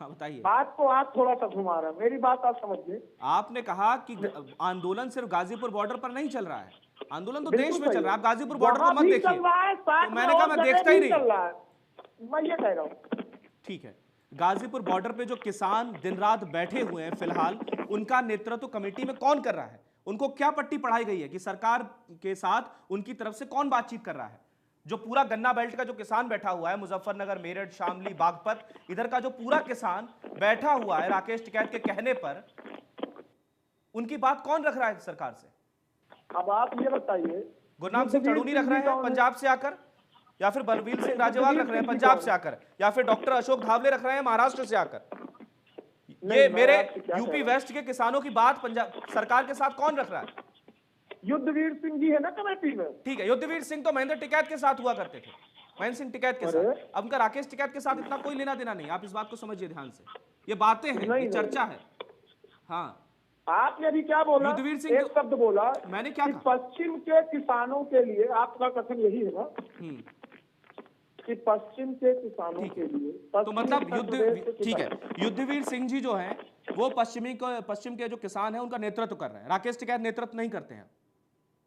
हाँ, बताइए। बात को आप थोड़ा सा घुमा रहे हैं, मेरी बात आप समझिए। आपने कहा कि आंदोलन सिर्फ गाजीपुर बॉर्डर पर नहीं चल रहा है, आंदोलन तो देश में चल रहा है। आप गाजीपुर बॉर्डर को मत देखिए। तो मैंने कहा मैं देखता ही नहीं। मैं ये कह रहा हूँ। ठीक है। गाजीपुर बॉर्डर पे जो किसान दिन रात बैठे हुए हैं फिलहाल, उनका नेतृत्व कमेटी में कौन कर रहा है? उनको क्या पट्टी पढ़ाई गई है कि सरकार के साथ उनकी तरफ से कौन बातचीत कर रहा है? जो पूरा गन्ना बेल्ट का जो किसान बैठा हुआ है, मुजफ्फरनगर, मेरठ, शामली, बागपत, इधर का जो पूरा किसान बैठा हुआ है राकेश टिकैत के कहने पर, उनकी बात कौन रख रहा है सरकार से? अब आप ये बताइए, गुरनाम सिंह चढ़ूनी रख रहे हैं पंजाब से आकर, या फिर बलवीर सिंह राजेवाल रख रहे हैं पंजाब से आकर, या फिर डॉक्टर अशोक धावले रख रहे हैं महाराष्ट्र से आकर? ये मेरे यूपी वेस्ट के किसानों की बात पंजाब सरकार के साथ कौन रख रहा है? युद्धवीर सिंह जी है ना कमेटी में। ठीक है। युद्धवीर सिंह तो महेंद्र टिकैत के साथ हुआ करते थे, महेंद्र सिंह टिकैत के साथ। अब उनका राकेश टिकैत के साथ इतना कोई लेना देना नहीं। आप इस बात को समझिए ध्यान से, ये बातें हैं, ये चर्चा है। हाँ, आपने अभी क्या बोला? युद्धवीर सिंह एक शब्द बोला। मैंने क्या कहा? पश्चिम के किसानों के लिए, आपका कथन यही है ना कि पश्चिम के किसानों के लिए, तो मतलब ठीक है, युद्धवीर सिंह जी जो हैं वो पश्चिम के जो किसान हैं उनका नेतृत्व कर रहे हैं, राकेश टिकैत नेतृत्व नहीं करते हैं।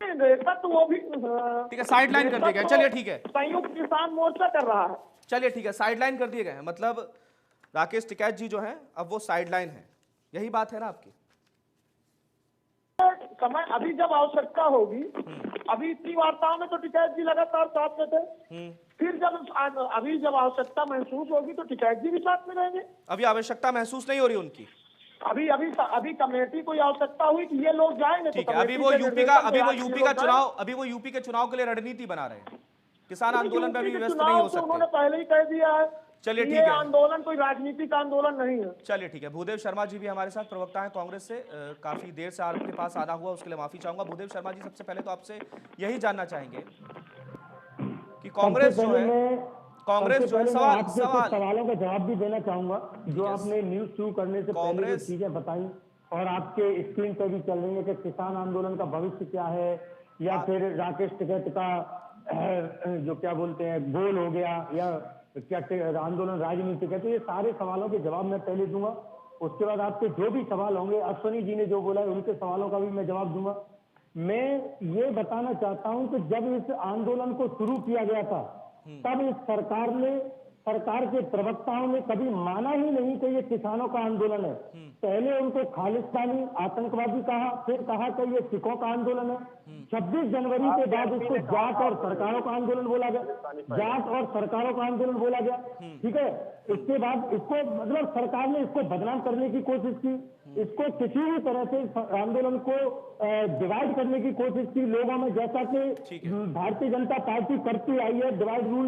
नेतृत्व वो भी ठीक है, साइडलाइन कर दिया गया। चलिए ठीक है, संयुक्त किसान मोर्चा कर रहा है। चलिए ठीक है, साइडलाइन कर दिए गए हैं, मतलब राकेश टिकैत जी जो हैं अब वो साइडलाइन है, यही बात है ना आपकी? समय अभी जब आवश्यकता होगी, अभी इतनी वार्ताओं में तो टिकैत जी लगातार साथ में थे, फिर जब अभी जब आवश्यकता महसूस होगी तो टिकैत जी भी साथ में रहेंगे। अभी आवश्यकता महसूस नहीं हो रही उनकी। अभी कमेटी को आवश्यकता हुई कि ये लोग जाएंगे। ठीक है, अभी वो यूपी के चुनाव के लिए रणनीति बना रहे हैं, किसान आंदोलन में अभी व्यस्त नहीं हो सकते। उन्होंने पहले ही कह दिया है। चलिए ठीक है, है, आंदोलन कोई राजनीतिक आंदोलन नहीं है। चलिए ठीक है। भूदेव शर्मा जी भी हमारे साथ प्रवक्ता हैं कांग्रेस से, काफी देर से आपके पास आना हुआ, उसके लिए माफी चाहूंगा। भूदेव शर्मा जी, सबसे पहले तो आपसे यही जानना चाहेंगे कि कांग्रेस जो है सवालों का जवाब भी देना चाहूंगा जो आपने न्यूज शुरू करने से पहले जो चीजें बताई और आपके स्क्रीन पर भी चल रही है कि किसान आंदोलन का भविष्य क्या है, या फिर राकेश टिकैत का जो क्या बोलते हैं गोल हो गया, या क्या आंदोलन राजनीतिक है, तो ये सारे सवालों के जवाब मैं पहले दूंगा। उसके बाद आपके जो भी सवाल होंगे, अश्वनी जी ने जो बोला है उनके सवालों का भी मैं जवाब दूंगा। मैं ये बताना चाहता हूं कि जब इस आंदोलन को शुरू किया गया था तब इस सरकार के प्रवक्ताओं ने कभी माना ही नहीं कि ये किसानों का आंदोलन है। पहले उनको खालिस्तानी आतंकवादी कहा, फिर कहा कि ये सिखों का आंदोलन है। 26 जनवरी के बाद इसको जाट और सरकारों का आंदोलन बोला गया, जाट और सरकारों का आंदोलन बोला गया, ठीक है। इसके बाद इसको मतलब सरकार ने इसको बदनाम करने की कोशिश की, इसको किसी भी तरह से आंदोलन को डिवाइड करने की कोशिश की लोगों में, जैसा कि भारतीय जनता पार्टी करती आई है, डिवाइड रूल,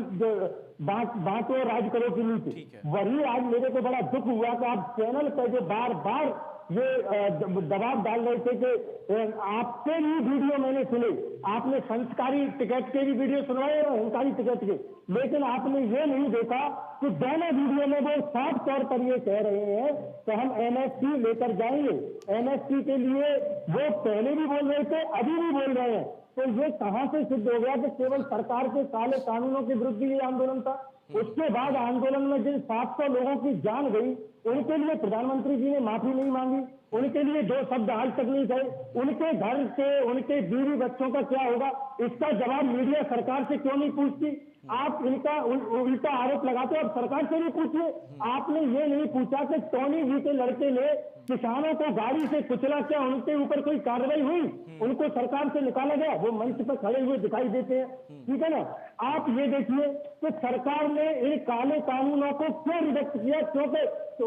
बांटो और राज करो की नीति। वही आज मेरे को बड़ा दुख हुआ कि आप चैनल पर जो बार बार ये दबाव डाल रहे थे कि आपके भी वीडियो मैंने सुने, आपने संस्कारी टिकट के भी वीडियो सुनवाए और अहंकारी टिकट के, लेकिन आपने ये नहीं देखा कि दोनों वीडियो में वो साफ तौर पर ये कह रहे हैं कि हम एमएसपी लेकर जाएंगे। एमएसपी के लिए वो पहले भी बोल रहे थे, अभी भी बोल रहे हैं। तो ये कहां से सिद्ध हो गया कि केवल सरकार के काले कानूनों के विरुद्ध ये आंदोलन था? उसके बाद आंदोलन में जिन 700 लोगों की जान गई, उनके लिए प्रधानमंत्री जी ने माफी नहीं मांगी, उनके लिए 2 शब्द आज तक नहीं कहे। उनके घर से उनके बीवी बच्चों का क्या होगा, इसका जवाब मीडिया सरकार से क्यों नहीं पूछती? आप इनका उल्टा आरोप लगाते हो, अब सरकार से भी पूछिए। आपने ये नहीं पूछा कि टोनी जी के लड़के ने किसानों को गाड़ी से कुचला, क्या उनके ऊपर कोई कार्रवाई हुई? उनको सरकार से निकाला गया, वो मंच पर खड़े हुए दिखाई देते हैं, ठीक है ना। आप ये देखिए कि सरकार ने इन काले कानूनों को क्यों रिजेक्ट किया, क्योंकि तो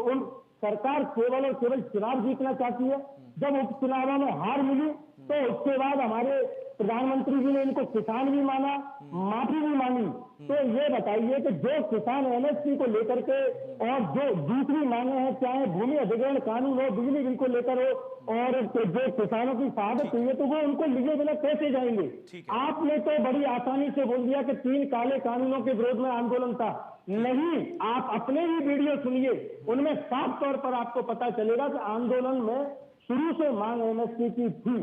सरकार केवल और केवल चुनाव जीतना चाहती है। जब उपचुनावों में हार मिली तो उसके बाद हमारे प्रधानमंत्री जी ने इनको किसान भी माना, माफी भी मांगी। तो ये बताइए कि जो किसान एमएसपी को लेकर के और जो दूसरी मांगे हैं, चाहे भूमि अधिग्रहण कानून हो, बिजली बिल को लेकर हो, और जो किसानों की शहादत हुई है, तो वो उनको लिए बिना कैसे जाएंगे? आपने तो बड़ी आसानी से बोल दिया कि 3 काले कानूनों के विरोध में आंदोलन था। नहीं, आप अपने ही वीडियो सुनिए, उनमें साफ तौर पर आपको पता चलेगा कि आंदोलन में शुरू से मांग एमएसपी की थी।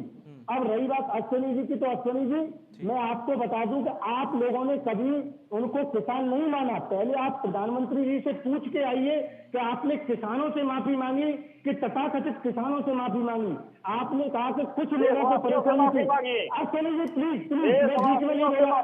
अब रही बात अश्विनी जी की, तो अश्विनी जी मैं आपको बता दूं कि आप लोगों ने कभी उनको किसान नहीं माना। पहले आप प्रधानमंत्री जी से पूछ के आइए कि आपने किसानों से माफी मांगी कि तथाकथित किसानों से माफी मांगी। आपने कहा कि कुछ लोगों को परेशानी थी। अश्विनी जी प्लीज मैं बीच में नहीं बोला,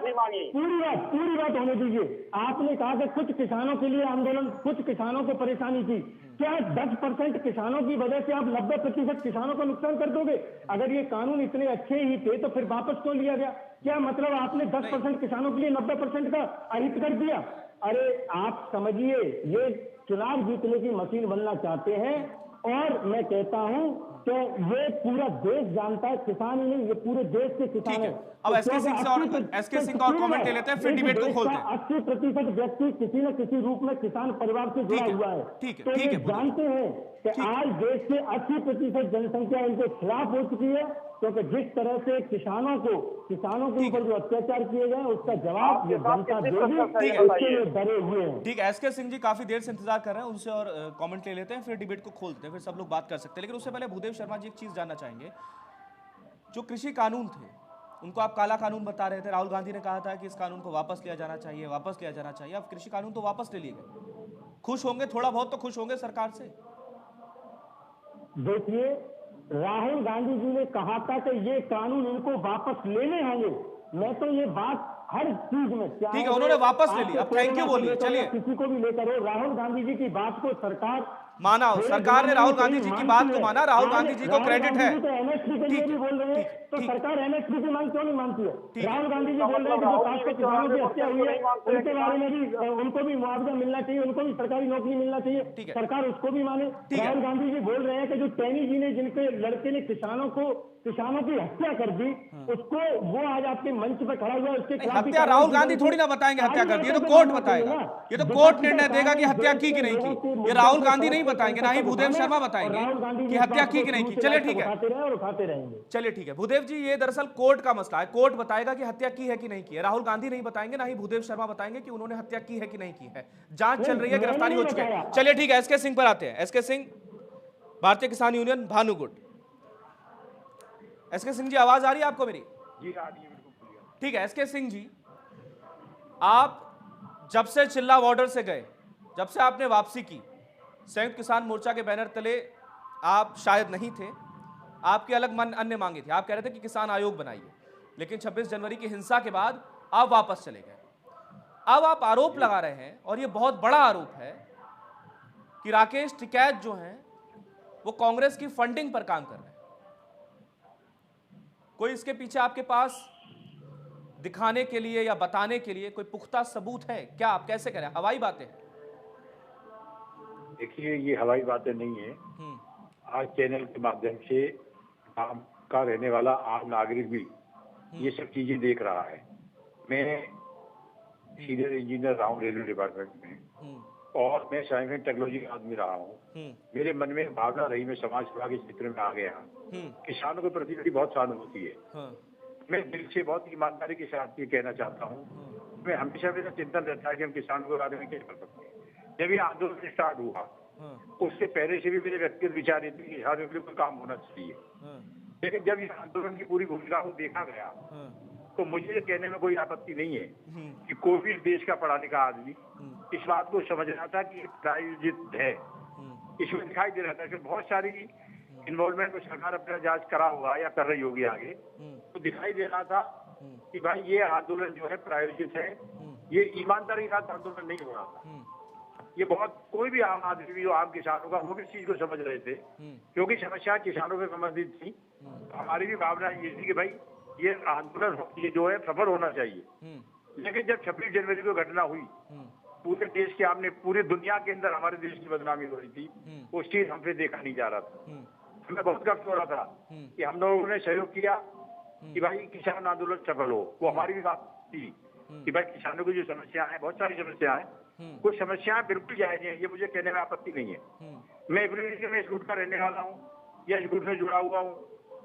पूरी बात होने दीजिए। आपने कहा कि कुछ किसानों के लिए आंदोलन, कुछ किसानों को परेशानी थी। क्या 10% किसानों की वजह से आप 90% किसानों को नुकसान कर दोगे? अगर ये कानून इतने अच्छे ही थे तो फिर वापस क्यों लिया गया? क्या मतलब आपने 10% किसानों के लिए 90% का अहित कर दिया? अरे आप समझिए, ये चुनाव जीतने की मशीन बनना चाहते हैं। और मैं कहता हूं कि ये पूरा देश जानता है, किसान ही नहीं, ये पूरे देश के किसान है। अब एसके सिंह का और कमेंट ले लेते हैं, फिर डिबेट को खोलते हैं। 80% व्यक्ति किसी न किसी रूप में किसान परिवार से जुड़ा हुआ है। तो ये जानते हैं कि आज देश के 80% जनसंख्या इनके खिलाफ हो चुकी है, क्योंकि जिस तरह से किसानों के ऊपर जो अत्याचार किए गए उसका जवाब ये जनता देगी, उसके लिए डरे हुए हैं। ठीक है, एसके सिंह जी काफी देर से इंतजार कर रहे हैं, उनसे और कमेंट ले लेते हैं, फिर डिबेट को खोलते हैं, फिर सब लोग बात कर सकते हैं। लेकिन उससे पहले भूदेव शर्मा जी एक चीज जानना चाहेंगे। जो कृषि कानून थे, उनको आप काला कानून बता रहे थे। राहुल गांधी ने कहा था कि इस कानून को वापस लिया जाना चाहिए, वापस लिया जाना चाहिए। अब कृषि कानून तो वापस ले लिए गए, खुश होंगे? थोड़ा बहुत तो खुश होंगे सरकार से? देखिए, राहुल गांधी जी ने कहा था कि ये कानून इनको वापस लेने होंगे। मैं तो ये बात हर चीज में, ठीक है, उन्होंने वापस ले लिया, अब थैंक यू बोलिए। चलिए, किसी को भी लेकर हो, राहुल गांधी जी की बात को सरकार माना, सरकार ने राहुल गांधी जी की बात को माना, राहुल गांधी जी को क्रेडिट है। तो एमएसपी के लिए भी बोल रहे हैं, तो सरकार एमएसपी की मांग क्यों नहीं मानती है? राहुल गांधी जी बोल रहे हैं कि जो 700 किसानों की हत्या हुई है, उनके बारे में भी उनको भी मुआवजा मिलना चाहिए, उनको भी सरकारी नौकरी मिलना चाहिए, सरकार उसको भी माने। राहुल गांधी जी बोल रहे हैं कि जो टैनी जी ने, जिनके लड़के ने किसानों की हत्या कर दी, उसको वो आज आपके मंच पर खड़ा हुआ, उसके हत्या राहुल गांधी थोड़ी ना बताएंगे हत्या कर दी, ये तो कोर्ट बताएगा, ये तो कोर्ट निर्णय देगा कि हत्या की कि नहीं की। ये राहुल गांधी नहीं बताएंगे, ना ही भूदेव शर्मा बताएंगे कि हत्या की कि नहीं की। चलिए ठीक है, उठाते रहेंगे। चलिए ठीक है भूदेव जी, ये दरअसल कोर्ट का मसला है, कोर्ट बताएगा कि हत्या की है कि नहीं की है। राहुल गांधी नहीं बताएंगे, ना ही भूदेव शर्मा बताएंगे कि उन्होंने हत्या की है कि नहीं की है। जांच चल रही है, गिरफ्तारी हो चुकी है। चलिए ठीक है, एसके सिंह पर आते हैं। एसके सिंह, भारतीय किसान यूनियन, भानुगुट। एसके सिंह जी, आवाज आ रही है आपको मेरी? जी आ रही है, बिल्कुल। ठीक है, एसके सिंह जी, आप जब से चिल्ला बॉर्डर से गए, जब से आपने वापसी की, संयुक्त किसान मोर्चा के बैनर तले आप शायद नहीं थे, आपके अलग मन अन्य मांगे थे। आप कह रहे थे कि किसान आयोग बनाइए, लेकिन 26 जनवरी की हिंसा के बाद आप वापस चले गए। अब आप आरोप लगा रहे हैं, और यह बहुत बड़ा आरोप है, कि राकेश टिकैत जो हैं वो कांग्रेस की फंडिंग पर काम कर रहे हैं। कोई इसके पीछे आपके पास दिखाने के लिए या बताने के लिए कोई पुख्ता सबूत है क्या? आप कैसे करें? हवाई बातें हैं। देखिए, ये हवाई बातें नहीं है। आज चैनल के माध्यम से गांव का रहने वाला आम नागरिक भी ये सब चीजें देख रहा है। मैं सीनियर इंजीनियर रहा हूँ रेलवे डिपार्टमेंट में, और मैं साइंस एंड टेक्नोलॉजी का आदमी रहा हूँ। मेरे मन में भावना रही, मैं समाज सेवा के क्षेत्र में आ गया। किसानों के प्रति मेरी बहुत सहानुभूति है। मैं दिल से बहुत ईमानदारी के साथ ये कहना चाहता हूँ, मैं हमेशा मेरा चिंतन रहता है कि हम किसानों के बारे में क्या कर सकते हैं। जब ये आंदोलन स्टार्ट हुआ उससे पहले से भी मेरे व्यक्तिगत विचार थे कि किसानों के लिए कोई काम होना चाहिए, लेकिन जब इस आंदोलन की पूरी भूमिका को देखा गया तो मुझे ये कहने में कोई आपत्ति नहीं है कि कोई भी देश का पढ़ा लिखा आदमी इस बात को समझ रहा था कि प्रायोजित है। इसमें दिखाई दे रहा था कि बहुत सारी इन्वॉल्वमेंट में सरकार अपना जांच करा होगा या कर रही होगी आगे, तो दिखाई दे रहा था कि भाई ये आंदोलन जो है प्रायोजित है, ये ईमानदारी के साथ आंदोलन नहीं हो रहा था। ये बहुत कोई भी आम आदमी भी जो आम किसानों का वो भी इस चीज को समझ रहे थे, क्योंकि समस्या किसानों से संबंधित थी। हमारी भी भावना ये थी कि भाई ये आंदोलन ये जो है सफल होना चाहिए। लेकिन जब 26 जनवरी को घटना हुई, पूरे देश के सामने पूरी दुनिया के अंदर हमारे देश की बदनामी हो रही थी, वो चीज हमसे देखा नहीं जा रहा था। हमें बहुत गर्व हो रहा था कि हम लोगों ने सहयोग किया कि भाई किसान आंदोलन सफल हो। वो हमारी भी बात थी कि भाई किसानों की जो समस्या है, बहुत सारी समस्या है, कुछ समस्याएं बिल्कुल जायज है, ये मुझे कहने में आपत्ति नहीं है। मैं इस गुट का रहने वाला हूँ या इस गुट में जुड़ा हुआ हूँ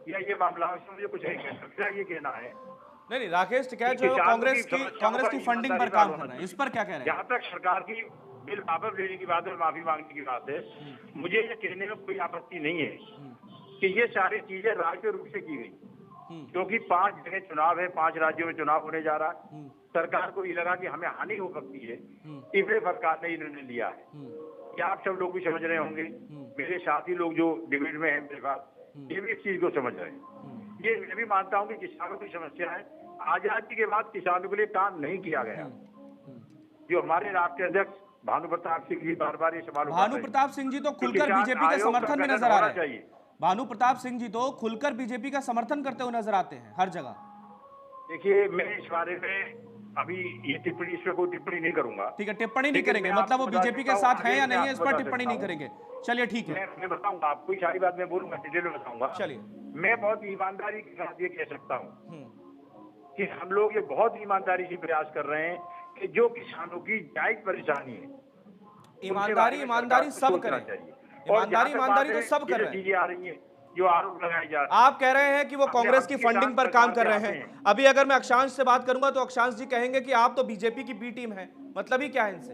या ये मामला है, मुझे कुछ नहीं कहना। मेरा ये कहना है नहीं, राकेश टिकैत जो कांग्रेस की फंडिंग पर काम कर रहे हैं, इस पर क्या कह रहे हैं? जहाँ तक सरकार की बिल वापस लेने की बात है, माफी मांगने की बात है, मुझे ये कहने में कोई आपत्ति नहीं है कि ये सारी चीजें राजनीतिक रूप से की गई, क्योंकि 5 जगह चुनाव है, 5 राज्यों में चुनाव होने जा रहा है। सरकार को ये लगा कि हमें हानि हो सकती है, इसलिए सरकार ने ये निर्णय लिया है। क्या आप सब लोग भी समझ रहे होंगे, मेरे साथी लोग जो डिबेट में है मेरे पास, ये भी इस चीज को समझ रहे हैं। ये मैं भी मानता हूँ कि किसानों की समस्या है। आजादी के बाद किसानों के लिए काम नहीं किया गया। जो हमारे राष्ट्रीय अध्यक्ष भानु प्रताप सिंह जी बार-बार ये सवाल उठाते हैं। भानु प्रताप सिंह जी तो खुलकर बीजेपी के समर्थन में नजर आ रहे हैं। भानु प्रताप सिंह जी तो खुलकर बीजेपी का समर्थन करते हुए नजर आते हैं हर जगह। देखिए, मैं इस बारे में अभी ये टिप्पणी, इस पर कोई टिप्पणी नहीं करूंगा। ठीक है, टिप्पणी नहीं करेंगे, मतलब वो बीजेपी के साथ है या नहीं है, इस पर टिप्पणी नहीं करेंगे। चलिए ठीक है, मैं बताऊंगा आपको, सारी बात मैं बोलूंगा, डिटेल में बताऊंगा। चलिए, मैं बहुत ईमानदारी के साथ ये कह सकता हूँ कि हम लोग ये बहुत ईमानदारी से प्रयास कर रहे हैं कि जो किसानों की जायज परेशानी है, ईमानदारी सब करें। ईमानदारी तो सब कर रहे हैं। चीजें आ रही है जो आरोप लगाए जा रहे हैं। आप कह रहे हैं कि वो कांग्रेस की फंडिंग पर काम कर रहे हैं। अभी अगर मैं अक्षांश से बात करूंगा तो अक्षांश जी कहेंगे कि आप तो बीजेपी की बी टीम है, मतलब ही क्या है इनसे?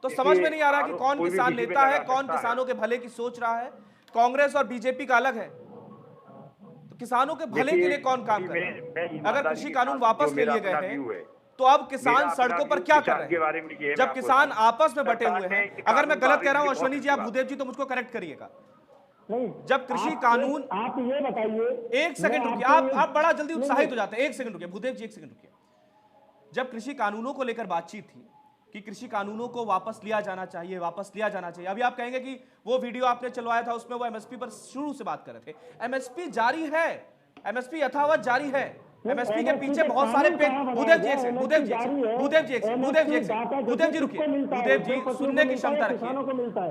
तो समझ में नहीं आ रहा कि कौन किसान नेता है, कौन किसानों के भले की सोच रहा है। कांग्रेस और बीजेपी का अलग है, तो किसानों के भले के लिए कौन काम कर रहा है? अगर कृषि कानून वापस ले लिए गए हैं तो अब किसान सड़कों पर क्या कर रहे हैं, जब किसान आपस में बटे हुए हैं? अगर मैं गलत कह रहा हूं अश्वनी जी, आप भूदेव जी तो मुझको करेक्ट करिएगा। जब कृषि कानून, आप ये बताइए, एक सेकंड रुकिए, आप बड़ा जल्दी उत्साहित हो जाते हैं। एक सेकंड रुकिए भूदेव जी, एक सेकंड रुकिए। जब कृषि कानूनों को लेकर बातचीत थी कि कृषि कानूनों को वापस लिया जाना चाहिए, वापस लिया जाना चाहिए, अभी आप कहेंगे कि वो वीडियो आपने चलवाया था उसमें वो एमएसपी पर शुरू से बात कर रहे थे। एमएसपी जारी है, एमएसपी यथावत जारी है। एमएसपी के पीछे बहुत सारे पेज। भूदेव जी रुकिए, भूदेव जी सुनने की क्षमता रखिए,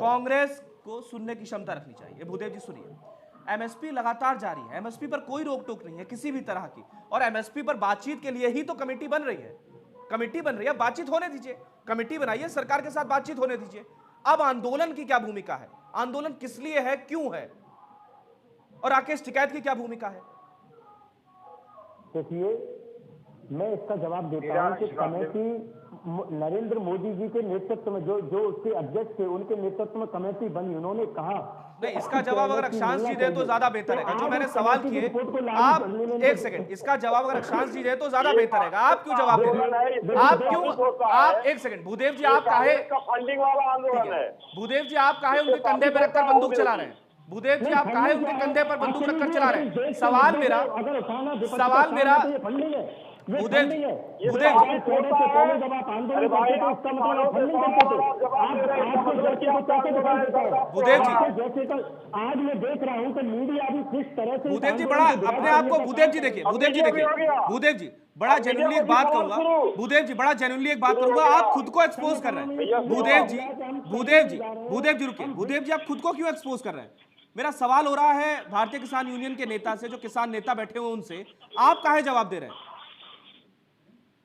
कांग्रेस को सुनने की क्षमता रखनी चाहिए। भूदेव जी सुनिए, एमएसपी लगातार जारी है, एमएसपी पर कोई रोक टोक नहीं है किसी भी तरह की, और एमएसपी पर बातचीत के लिए ही तो कमेटी बन रही है। कमेटी बन रही है, बातचीत होने दीजिए, कमेटी बनाइए, सरकार के साथ बातचीत होने दीजिए। अब आंदोलन की क्या भूमिका है, आंदोलन किस लिए है, क्यों है, और राकेश टिकैत की क्या भूमिका है? देखिए, मैं इसका जवाब देता हूं कि कमेटी नरेंद्र मोदी जी के नेतृत्व में, जो उसके अध्यक्ष थे उनके नेतृत्व में कमेटी बनी। उन्होंने कहा नहीं, इसका जवाब अगर अक्षांश जी दे तो ज्यादा बेहतर है। जो मैंने सवाल किए, आप एक सेकंड, इसका जवाब अगर अक्षांश जी दे तो ज्यादा बेहतर है। आप क्यों जवाब दे रहे हैं? आप क्यों, आप एक सेकंड, भूदेव जी आप काहे फंडिंग वाला आंदोलन है? भूदेव जी आप काहे उनके कंधे पर रखकर बंदूक चला रहे हैं? भूदेव जी आप काहे उनके कंधे पर बंदूक रखकर चला रहे हैं? सवाल मेरा ये भूदेव फंडिंग है। भूदेव आप कह रहे थे पहले जब आप आंदोलन करते थे उसका मतलब आप फंडिंग करते थे। आपके जैसे को कैसे दिखाई देता है? भूदेव जी, आपके जैसे का आज मैं देख रहा हूँ कि मीडिया भी किस तरह से भूदेव जी बड़ा अपने आप को, भूदेव जी देखिए, भूदेव जी देखिए, भूदेव जी बड़ा जेन्युइनली एक बात कहूंगा, भूदेव जी बड़ा जेन्युइनली एक बात करूंगा, आप खुद को एक्सपोज कर रहे हैं भूदेव जी, भूदेव जी, भूदेव जी रुकिए, भूदेव जी आप खुद को क्यों एक्सपोज कर रहे हैं? मेरा सवाल हो रहा है भारतीय किसान यूनियन के नेता से, जो किसान नेता बैठे हुए उनसे, आप काहे जवाब दे रहे हैं?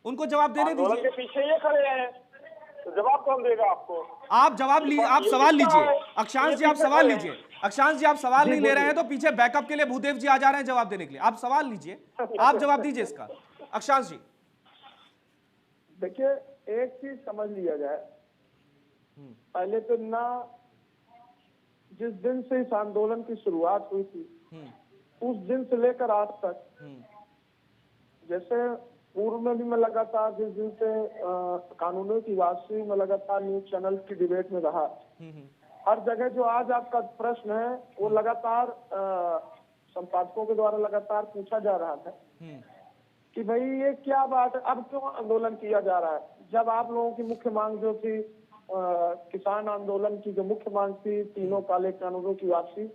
उनको जवाब देने आंदोलन दीजिए। के पीछे ये खड़े हैं, तो जवाब कौन देगा आपको? आप जवाब लीजिए, आप सवाल लीजिए। अक्षांश जी आप सवाल लीजिए। अक्षांश जी आप सवाल नहीं ले रहे हैं तो पीछे बैकअप के लिए भूदेव जी आ जा रहे हैं जवाब देने के लिए। आप सवाल लीजिए, आप जवाब दीजिए इसका। अक्षांश जी देखिए, एक चीज समझ लिया जाए, पहले तो ना जिस दिन से इस आंदोलन की शुरुआत हुई थी उस दिन से लेकर आज तक, जैसे पूर्व में भी मैं लगातार जिस दिन से कानूनों की वापसी में लगातार न्यूज चैनल की डिबेट में रहा, हर जगह जो आज आपका प्रश्न है वो लगातार संपादकों के द्वारा लगातार पूछा जा रहा था कि भाई ये क्या बात है, अब क्यों आंदोलन किया जा रहा है, जब आप लोगों की मुख्य मांग जो थी किसान आंदोलन की जो मुख्य मांग थी तीनों काले कानूनों की वापसी,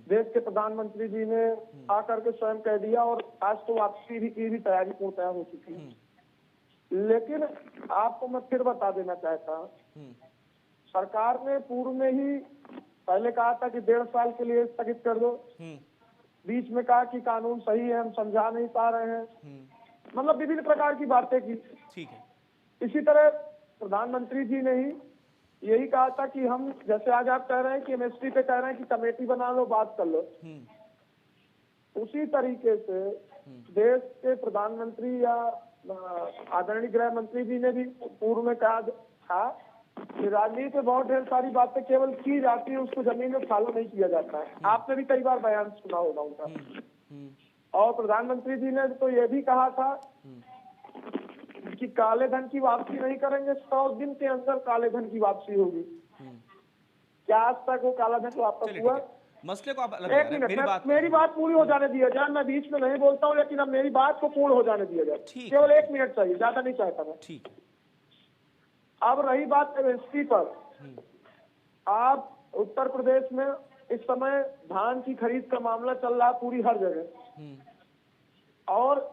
देश के प्रधानमंत्री जी ने आकर के स्वयं कह दिया और आज तो वापसी की भी तैयारी पूर्णतः हो चुकी है। लेकिन आपको मैं फिर बता देना चाहता हूँ, सरकार ने पूर्व में ही पहले कहा था कि 1.5 साल के लिए स्थगित कर दो, बीच में कहा कि कानून सही है हम समझा नहीं पा रहे हैं, मतलब विभिन्न प्रकार की बातें की। ठीक है। इसी तरह प्रधानमंत्री जी ने ही यही कहा था कि हम, जैसे आज आप कह रहे हैं कि एमएसपी पे कह रहे हैं कि कमेटी बना लो, बात कर लो, उसी तरीके से देश के प्रधानमंत्री या आदरणीय गृह मंत्री जी ने भी पूर्व में कहा था कि राजनीति में बहुत ढेर सारी बातें केवल की जाती है, उसको जमीन में फॉलो नहीं किया जाता है। आपने भी कई बार बयान सुना होगा उनका। और प्रधानमंत्री जी ने तो ये भी कहा था कि काले धन की वापसी नहीं करेंगे, 100 दिन के अंदर काले धन की वापसी होगी। क्या आज तक वो काला धन वापस हुआ? मसले को आप अलग एक मिनट, मेरी बात पूरी हो जाने दिया जाए, मैं बीच में नहीं बोलता हूँ, लेकिन अब मेरी बात को पूर्ण हो जाने दिया जाए, केवल 1 मिनट चाहिए, ज्यादा नहीं चाहता मैं। ठीक। अब रही बात एमएसपी पर, आप उत्तर प्रदेश में इस समय धान की खरीद का मामला चल रहा है पूरी हर जगह, और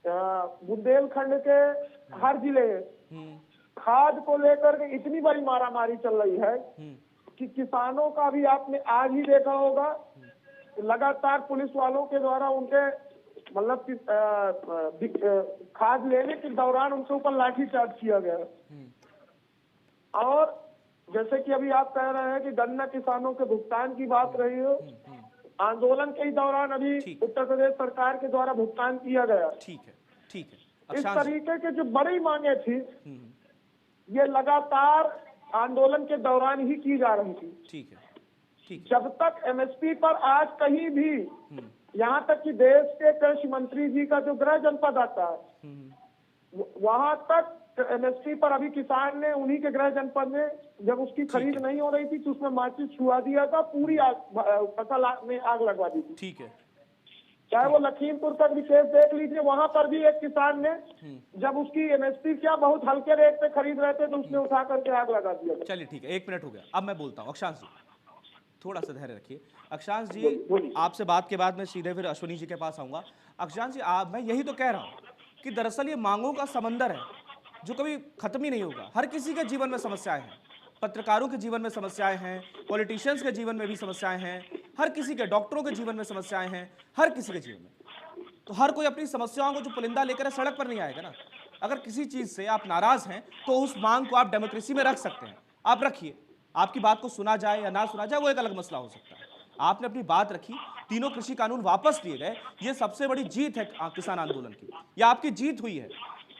बुंदेलखंड के हर जिले खाद को लेकर के इतनी बड़ी मारामारी चल रही है कि किसानों का भी आपने आज ही देखा होगा, लगातार पुलिस वालों के द्वारा उनके मतलब खाद लेने के दौरान उनके ऊपर लाठीचार्ज किया गया। और जैसे कि अभी आप कह रहे हैं कि गन्ना किसानों के भुगतान की बात रही हो, आंदोलन के दौरान अभी उत्तर प्रदेश सरकार के द्वारा भुगतान किया गया। ठीक है, ठीक है। इस तरीके के जो बड़ी मांगे थी ये लगातार आंदोलन के दौरान ही की जा रही थी। ठीक है, ठीक है। जब तक एमएसपी पर आज कहीं भी, यहाँ तक कि देश के कृषि मंत्री जी का जो गृह जनपद आता है वहां तक एमएसपी पर अभी किसान ने उन्हीं के गृह जनपद में जब उसकी खरीद नहीं हो रही थी तो उसमें माचिस छुआ दिया था, पूरी फसल में आग लगवा दी थी। ठीक है। चाहे वो लखीमपुर तक भी केस देख लीजिए, वहां पर भी एक किसान ने जब उसकी एमएसपी क्या बहुत हल्के रेट पे खरीद रहे थे तो उसने उठा करके आग लगा दिया। चलिए ठीक है, 1 मिनट हो गया, अब मैं बोलता हूँ। अक्षांश जी थोड़ा सा धैर्य रखिए। अक्षांश जी आपसे बात के बाद मैं सीधे फिर अश्विनी जी के पास आऊंगा। अक्षांश जी मैं यही तो कह रहा हूँ कि दरअसल ये मांगों का समंदर है जो कभी खत्म ही नहीं होगा। हर किसी के जीवन में समस्याएं हैं, पत्रकारों के जीवन में समस्याएं हैं, पॉलिटिशियंस के जीवन में भी समस्याएं हैं, हर किसी के, डॉक्टरों के जीवन में समस्याएं हैं, हर किसी के जीवन में। तो हर कोई अपनी समस्याओं को जो पुलिंदा लेकर सड़क पर नहीं आएगा ना। अगर किसी चीज से आप नाराज हैं तो उस मांग को आप डेमोक्रेसी में रख सकते हैं, आप रखिए। आपकी बात को सुना जाए या ना सुना जाए वो एक अलग मसला हो सकता है। आपने अपनी बात रखी, तीनों कृषि कानून वापस लिए गए, ये सबसे बड़ी जीत है किसान आंदोलन की। यह आपकी जीत हुई है,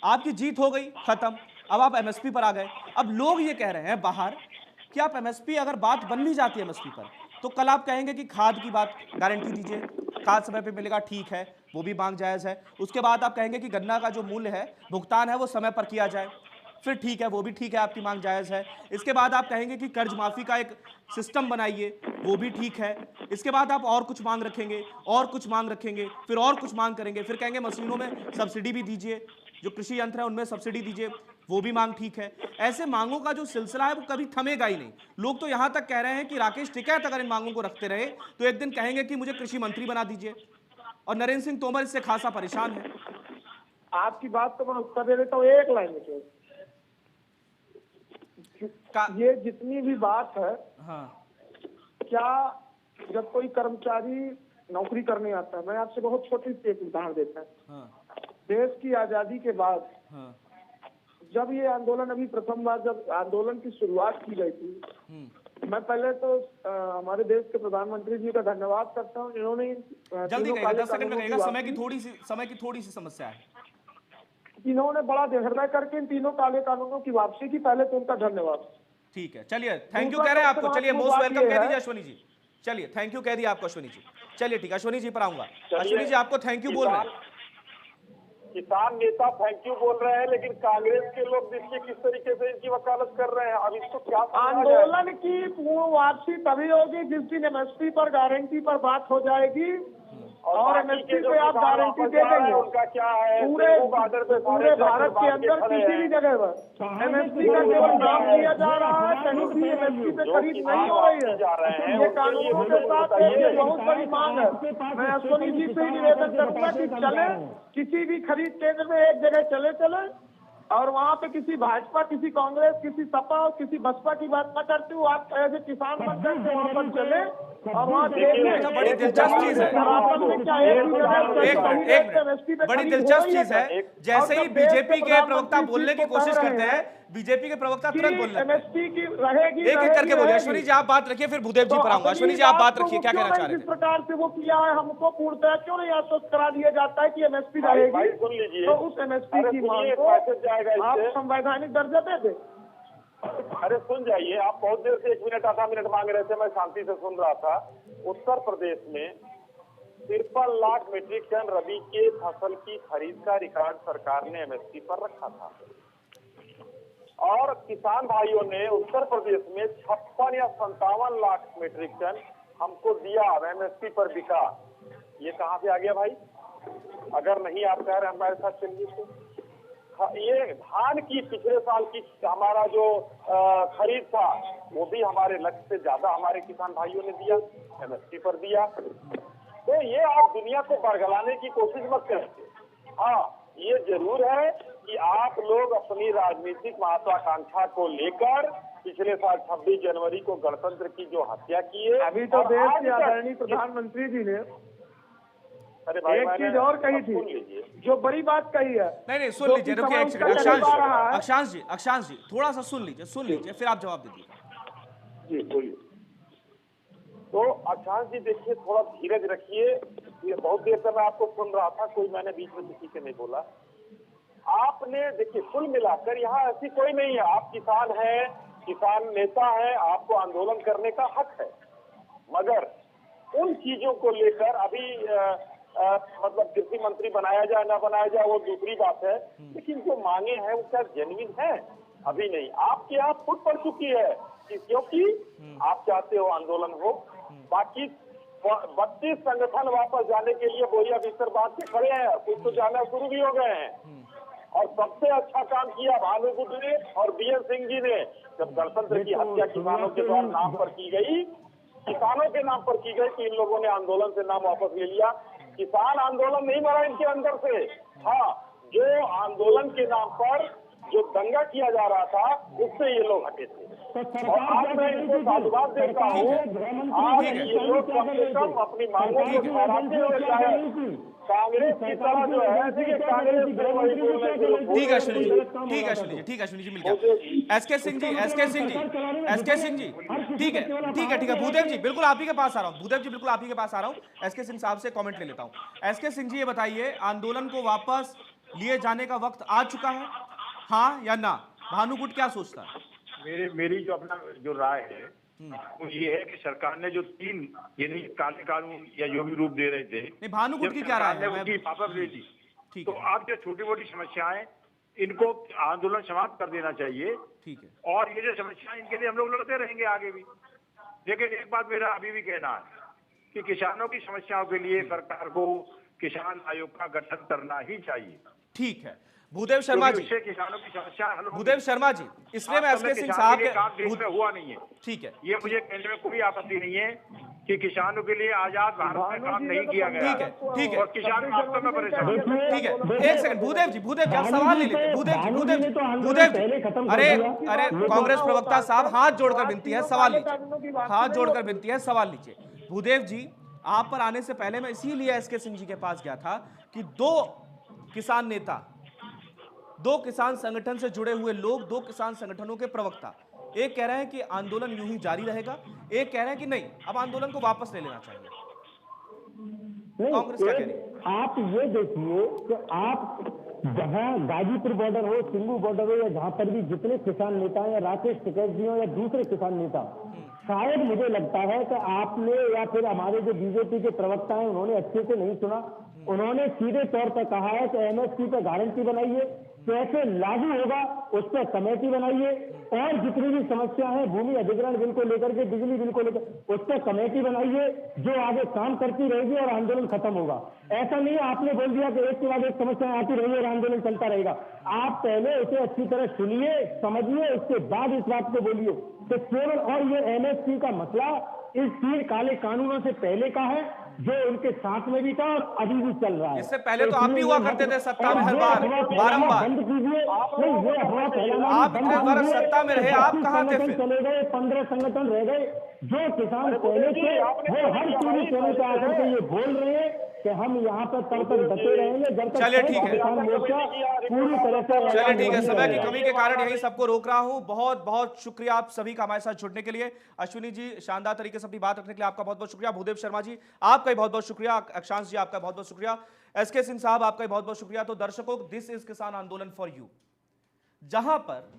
आपकी जीत हो गई, खत्म। अब आप एमएसपी पर आ गए। अब लोग ये कह रहे हैं बाहर कि आप एमएसपी, अगर बात बन भी जाती है एमएसपी पर तो कल आप कहेंगे कि खाद की बात गारंटी दीजिए, खाद समय पे मिलेगा, ठीक है, वो भी मांग जायज है। उसके बाद आप कहेंगे कि गन्ना का जो मूल्य है, भुगतान है, वो समय पर किया जाए। फिर ठीक है, वो भी ठीक है, आपकी मांग जायज़ है। इसके बाद आप कहेंगे कि कर्ज माफ़ी का एक सिस्टम बनाइए, वो भी ठीक है। इसके बाद आप और कुछ मांग रखेंगे, और कुछ मांग रखेंगे, फिर और कुछ मांग करेंगे, फिर कहेंगे मशीनों में सब्सिडी भी दीजिए, जो कृषि यंत्र है उनमें सब्सिडी दीजिए, वो भी मांग ठीक है। ऐसे मांगों का जो सिलसिला है वो कभी थमेगा ही नहीं। लोग तो यहां तक कह रहे हैं कि राकेश टिकैत अगर इन मांगों को रखते रहे तो एक दिन कहेंगे कि मुझे कृषि मंत्री बना दीजिए, और नरेंद्र सिंह तोमर इससे खासा परेशान है। आपकी बात तो मैं उत्तर दे देता हूँ एक लाइन में केवल। ये जितनी भी बात है, हाँ, क्या जब कोई कर्मचारी नौकरी करने आता है, मैं आपसे बहुत छोटी सी एक उदाहरण देता हूँ। हाँ, देश की आजादी के बाद हाँ, जब ये आंदोलन, अभी प्रथम बार जब आंदोलन की शुरुआत की गई थी, मैं पहले तो हमारे देश के प्रधानमंत्री जी का धन्यवाद करता हूँ, इन्होंने जल्दी कहिएगा, 10 सेकंड में कहिएगा, समय की थोड़ी सी समस्या है। इन्होंने बड़ा निर्णय करके इन तीनों काले कानूनों की वापसी की, पहले तो उनका धन्यवाद। ठीक है, चलिए, थैंक यू कह रहे हैं आपको। चलिए, मोस्ट वेलकम कह दीजिए अश्विनी जी। चलिए, थैंक यू कह दिया आपको अश्विनी जी। चलिए ठीक है, अश्विनी जी पर आऊंगा। अश्विनी जी आपको थैंक यू बोल रहे हैं। किसान नेता थैंक यू बोल रहे हैं, लेकिन कांग्रेस के लोग देखिए किस तरीके से इनकी वकालत कर रहे हैं। अब इसको क्या आंदोलन की पूर्ण वापसी तभी होगी जिस दिन एमएसपी पर गारंटी पर बात हो जाएगी, और एमएसपी पे आप गारंटी दे देंगे। उनका क्या है, पूरे भारत के अंदर किसी भी जगह पर एमएसपी का केवल नाम लिया जा रहा है, कहीं भी एमएसपी पे खरीद नहीं हो रही है। ये कानूनों के साथ एक बहुत बड़ी मांग है। मैं अश्विनी जी से निवेदन करूंगा कि चले, किसी भी खरीद केंद्र में एक जगह चले और वहाँ पे किसी भाजपा, किसी कांग्रेस, किसी सपा और किसी बसपा की बात न करते हुए आप ऐसे किसान मंडल से वहाँ पर चले और वहाँ बड़ी दिलचस्प चीज है, बड़ी दिलचस्प चीज है। जैसे ही बीजेपी के प्रवक्ता बोलने की कोशिश करते हैं, बीजेपी के प्रवक्ता तुरंत बोल रहे हैं। एमएसपी की रहेगी, एक एक करके बोलिए। अश्विनी जी आप बात रखिए, फिर भूदेव जी पर आऊंगा। अश्विनी जी आप बात रखिए, क्या कहना चाह रहे थे? जिस प्रकार से वो किया है, हमको पूर्णतः क्यों नहीं आश्वस्त करा दिया जाता है कि एमएसपी रहेगी, तो उस एमएसपी की मांग को आप संवैधानिक दर्जा दे दें। अरे सुन जाइए, आप बहुत देर से 1 मिनट आधा मिनट मांग रहे थे, मैं शांति से सुन रहा था। उत्तर प्रदेश में 53 लाख मीट्रिक टन रबी के फसल की खरीद का रिकॉर्ड सरकार ने एमएसपी पर रखा था, और किसान भाइयों ने उत्तर प्रदेश में 56 या 57 लाख मीट्रिक टन हमको दिया, एमएसपी पर बिका। ये कहाँ से आ गया भाई? अगर नहीं आप कह रहे हमारे साथ चलिए तो ये धान की पिछले साल की हमारा जो खरीद था वो भी हमारे लक्ष्य से ज्यादा हमारे किसान भाइयों ने दिया, एमएसपी पर दिया। तो ये आप दुनिया को बरगलाने की कोशिश मत करें। हाँ, ये जरूर है कि आप लोग अपनी राजनीतिक महत्वाकांक्षा को लेकर पिछले साल 26 जनवरी को गणतंत्र की जो हत्या की है, अभी तो देश के आदरणीय प्रधानमंत्री जी ने एक चीज और कही थी, जो बड़ी बात कही है। नहीं सुन लीजिए, रुकिए एक सेकंड। अक्षांश जी थोड़ा सा सुन लीजिए, फिर आप जवाब दीजिए। जी बोलिए। तो अक्षांश जी देखिए, थोड़ा धीरज रखिए। ये बहुत देर से मैं आपको सुन रहा था, कोई मैंने बीच में किसी से नहीं बोला। आपने देखिए, कुल मिलाकर यहाँ ऐसी कोई नहीं है। आप किसान हैं, किसान नेता है, आपको आंदोलन करने का हक है, मगर उन चीजों को लेकर अभी मतलब कृषि मंत्री बनाया जाए ना बनाया जाए वो दूसरी बात है, लेकिन जो मांगे हैं वो क्या जेन्युइन है? अभी नहीं, आपके यहाँ फुट पड़ चुकी है क्योंकि आप चाहते हो आंदोलन हो। बाकी 32 संगठन वापस जाने के लिए बोरिया बिस्तर बांध के खड़े हैं, कुछ तो जाना शुरू भी हो गए हैं। और सबसे अच्छा काम किया भानुकुट ने और बीएन सिंह जी ने, जब गणतंत्र की हत्या किसानों के द्वारा नाम पर की गई, किसानों के नाम पर की गई, तो इन लोगों ने आंदोलन से नाम वापस ले लिया। किसान आंदोलन नहीं मरा इनके अंदर से। हाँ, जो आंदोलन के नाम पर जो दंगा किया जा रहा था उससे ये लोग हटे थे, और आज मैं इनको साधुवाद देता हूँ। आज ये लोग कम से कम अपनी मांगों को ठहराते हुए शायद कांग्रेस की तरह जो है, देखिए कांग्रेस ठीक है अश्विनी जी, ठीक है अश्विनी जी, ठीक है अश्विनी जी, मिल गया। एसके सिंह जी, ठीक है भूदेव जी बिल्कुल आप ही के पास आ रहा हूँ, भूदेव जी बिल्कुल आप ही के पास आ रहा हूँ। एसके सिंह साहब से कमेंट ले लेता हूँ। एसके सिंह जी ये बताइए, आंदोलन को वापस लिए जाने का वक्त आ चुका है, हाँ या ना? भानुकुट क्या सोचता है? मेरी जो अपना जो राय है वो ये है कि सरकार ने जो 3 यानी काले कानून या जो भी रूप दे रहे थे, नहीं भानुकुट की क्या राय है? उनकी वापस ले ली, तो आप जो छोटी मोटी समस्याएं इनको आंदोलन समाप्त कर देना चाहिए। ठीक है। और ये जो समस्या, इनके लिए हम लोग लड़ते रहेंगे आगे भी। लेकिन एक बात मेरा अभी भी कहना है कि किसानों की समस्याओं के लिए सरकार को किसान आयोग का गठन करना ही चाहिए। ठीक है भूदेव शर्मा जी, किसानों की समस्या हल होगी। भूदेव शर्मा जी, इसलिए मैं एसके सिंह साहब के काम देश में हुआ नहीं है। ठीक है, ये मुझे कहने में कोई आपत्ति नहीं है कि किसानों के लिए आजाद भारत में काम नहीं किया गया। ठीक है, ठीक है, और किसान वास्तव में परेशान। ठीक है, एक सेकंड भूदेव जी आप सवाल ले लेते। भूदेव जी, अरे कांग्रेस प्रवक्ता साहब हाथ जोड़कर विनती है, सवाल लीजिए, हाथ जोड़कर विनती है, सवाल लीजिए। भूदेव जी, आप पर आने से पहले मैं इसीलिए एसके सिंह जी के पास गया था कि दो किसान नेता, दो किसान संगठन से जुड़े हुए लोग, दो किसान संगठनों के प्रवक्ता, एक कह रहे हैं कि आंदोलन यूं ही जारी रहेगा, एक कह रहे हैं कि नहीं, अब आंदोलन को वापस ले लेना चाहिए। कांग्रेस क्या कह रही है? आप ये देखिए कि आप जहां गाजीपुर बॉर्डर हो, सिंगू बॉर्डर हो, या जहां पर भी जितने किसान नेता हैं, या राकेश टिकैत जी हो या दूसरे किसान नेता, शायद मुझे लगता है कि आपने या फिर हमारे जो बीजेपी के प्रवक्ता हैं उन्होंने अच्छे से नहीं सुना। उन्होंने सीधे तौर पर कहा है कि एमएसपी पर गारंटी बनाइए, कैसे लागू होगा उस पर कमेटी बनाइए, और जितनी भी समस्या है भूमि अधिग्रहण बिल को लेकर के, बिजली बिल को लेकर, उस पर कमेटी बनाइए जो आगे काम करती रहेगी और आंदोलन खत्म होगा। ऐसा नहीं है आपने बोल दिया कि एक के बाद एक समस्या आती रहेगी और आंदोलन चलता रहेगा। आप पहले इसे अच्छी तरह सुनिए, समझिए, उसके बाद इस बात को बोलिए। तो केवल और ये एमएसपी का मसला इस 3 काले कानूनों से पहले का है, जो उनके साथ में भी था और अभी भी चल रहा है। इससे पहले तो आप भी हुआ करते थे सत्ता में, हर बार बारंबार बंद कीजिए। नहीं, ये अफवाह फैलाना आप इतने वर्ष सत्ता में रहे, आप कहां थे फिर? चले गए, 15 संगठन रह गए। जो किसान पहले थे वो हर टीवी चैनल पे आकर के ये बोल रहे हैं कि हम यहाँ पर तब तक डटे रहेंगे जब तक चलिए ठीक है, किसान मोर्चा पूरी तरह से। चलिए ठीक है, समय की कमी के कारण यही सबको रोक रहा हूं। बहुत बहुत शुक्रिया आप सभी का हमारे साथ जुड़ने के लिए। अश्विनी जी, शानदार तरीके से अपनी बात रखने के लिए आपका बहुत बहुत शुक्रिया। भूदेव शर्मा जी, आपका भी बहुत बहुत शुक्रिया। अक्षांश जी, आपका बहुत बहुत शुक्रिया। एसके सिंह साहब, आपका भी बहुत बहुत शुक्रिया। तो दर्शकों, दिस इज किसान आंदोलन फॉर यू, जहां पर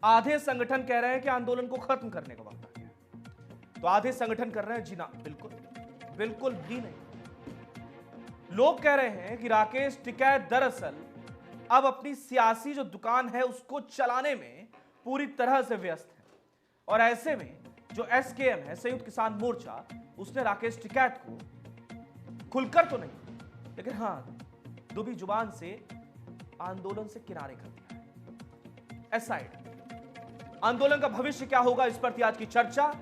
आधे संगठन कह रहे हैं कि आंदोलन को खत्म करने का वक्त आ गया, तो आधे संगठन कर रहे हैं जी ना, बिल्कुल बिल्कुल भी नहीं। लोग कह रहे हैं कि राकेश टिकैत दरअसल अब अपनी सियासी जो दुकान है उसको चलाने में पूरी तरह से व्यस्त है, और ऐसे में जो एसकेएम है, संयुक्त किसान मोर्चा, उसने राकेश टिकैत को खुलकर तो नहीं, लेकिन हां दुबी जुबान से आंदोलन से किनारे कर दिया है। असाइड आंदोलन का भविष्य क्या होगा, इस पर थी आज की चर्चा।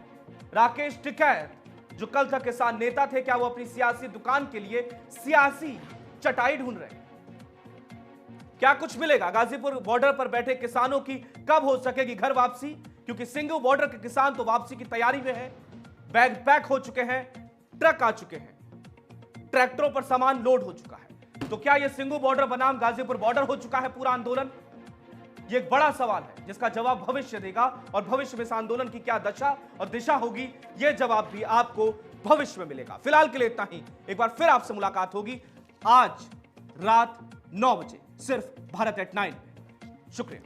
राकेश टिकैत जो कल तक किसान नेता थे, क्या वो अपनी सियासी दुकान के लिए सियासी चटाई ढूंढ रहे हैं? क्या कुछ मिलेगा? गाजीपुर बॉर्डर पर बैठे किसानों की कब हो सकेगी घर वापसी? क्योंकि सिंगू बॉर्डर के किसान तो वापसी की तैयारी में है, बैग पैक हो चुके हैं, ट्रक आ चुके हैं, ट्रैक्टरों पर सामान लोड हो चुका है। तो क्या यह सिंगू बॉर्डर बनाम गाजीपुर बॉर्डर हो चुका है पूरा आंदोलन? ये एक बड़ा सवाल है जिसका जवाब भविष्य देगा, और भविष्य में इस आंदोलन की क्या दशा और दिशा होगी, यह जवाब भी आपको भविष्य में मिलेगा। फिलहाल के लिए इतना ही। एक बार फिर आपसे मुलाकात होगी आज रात 9 बजे, सिर्फ भारत@9 में। शुक्रिया।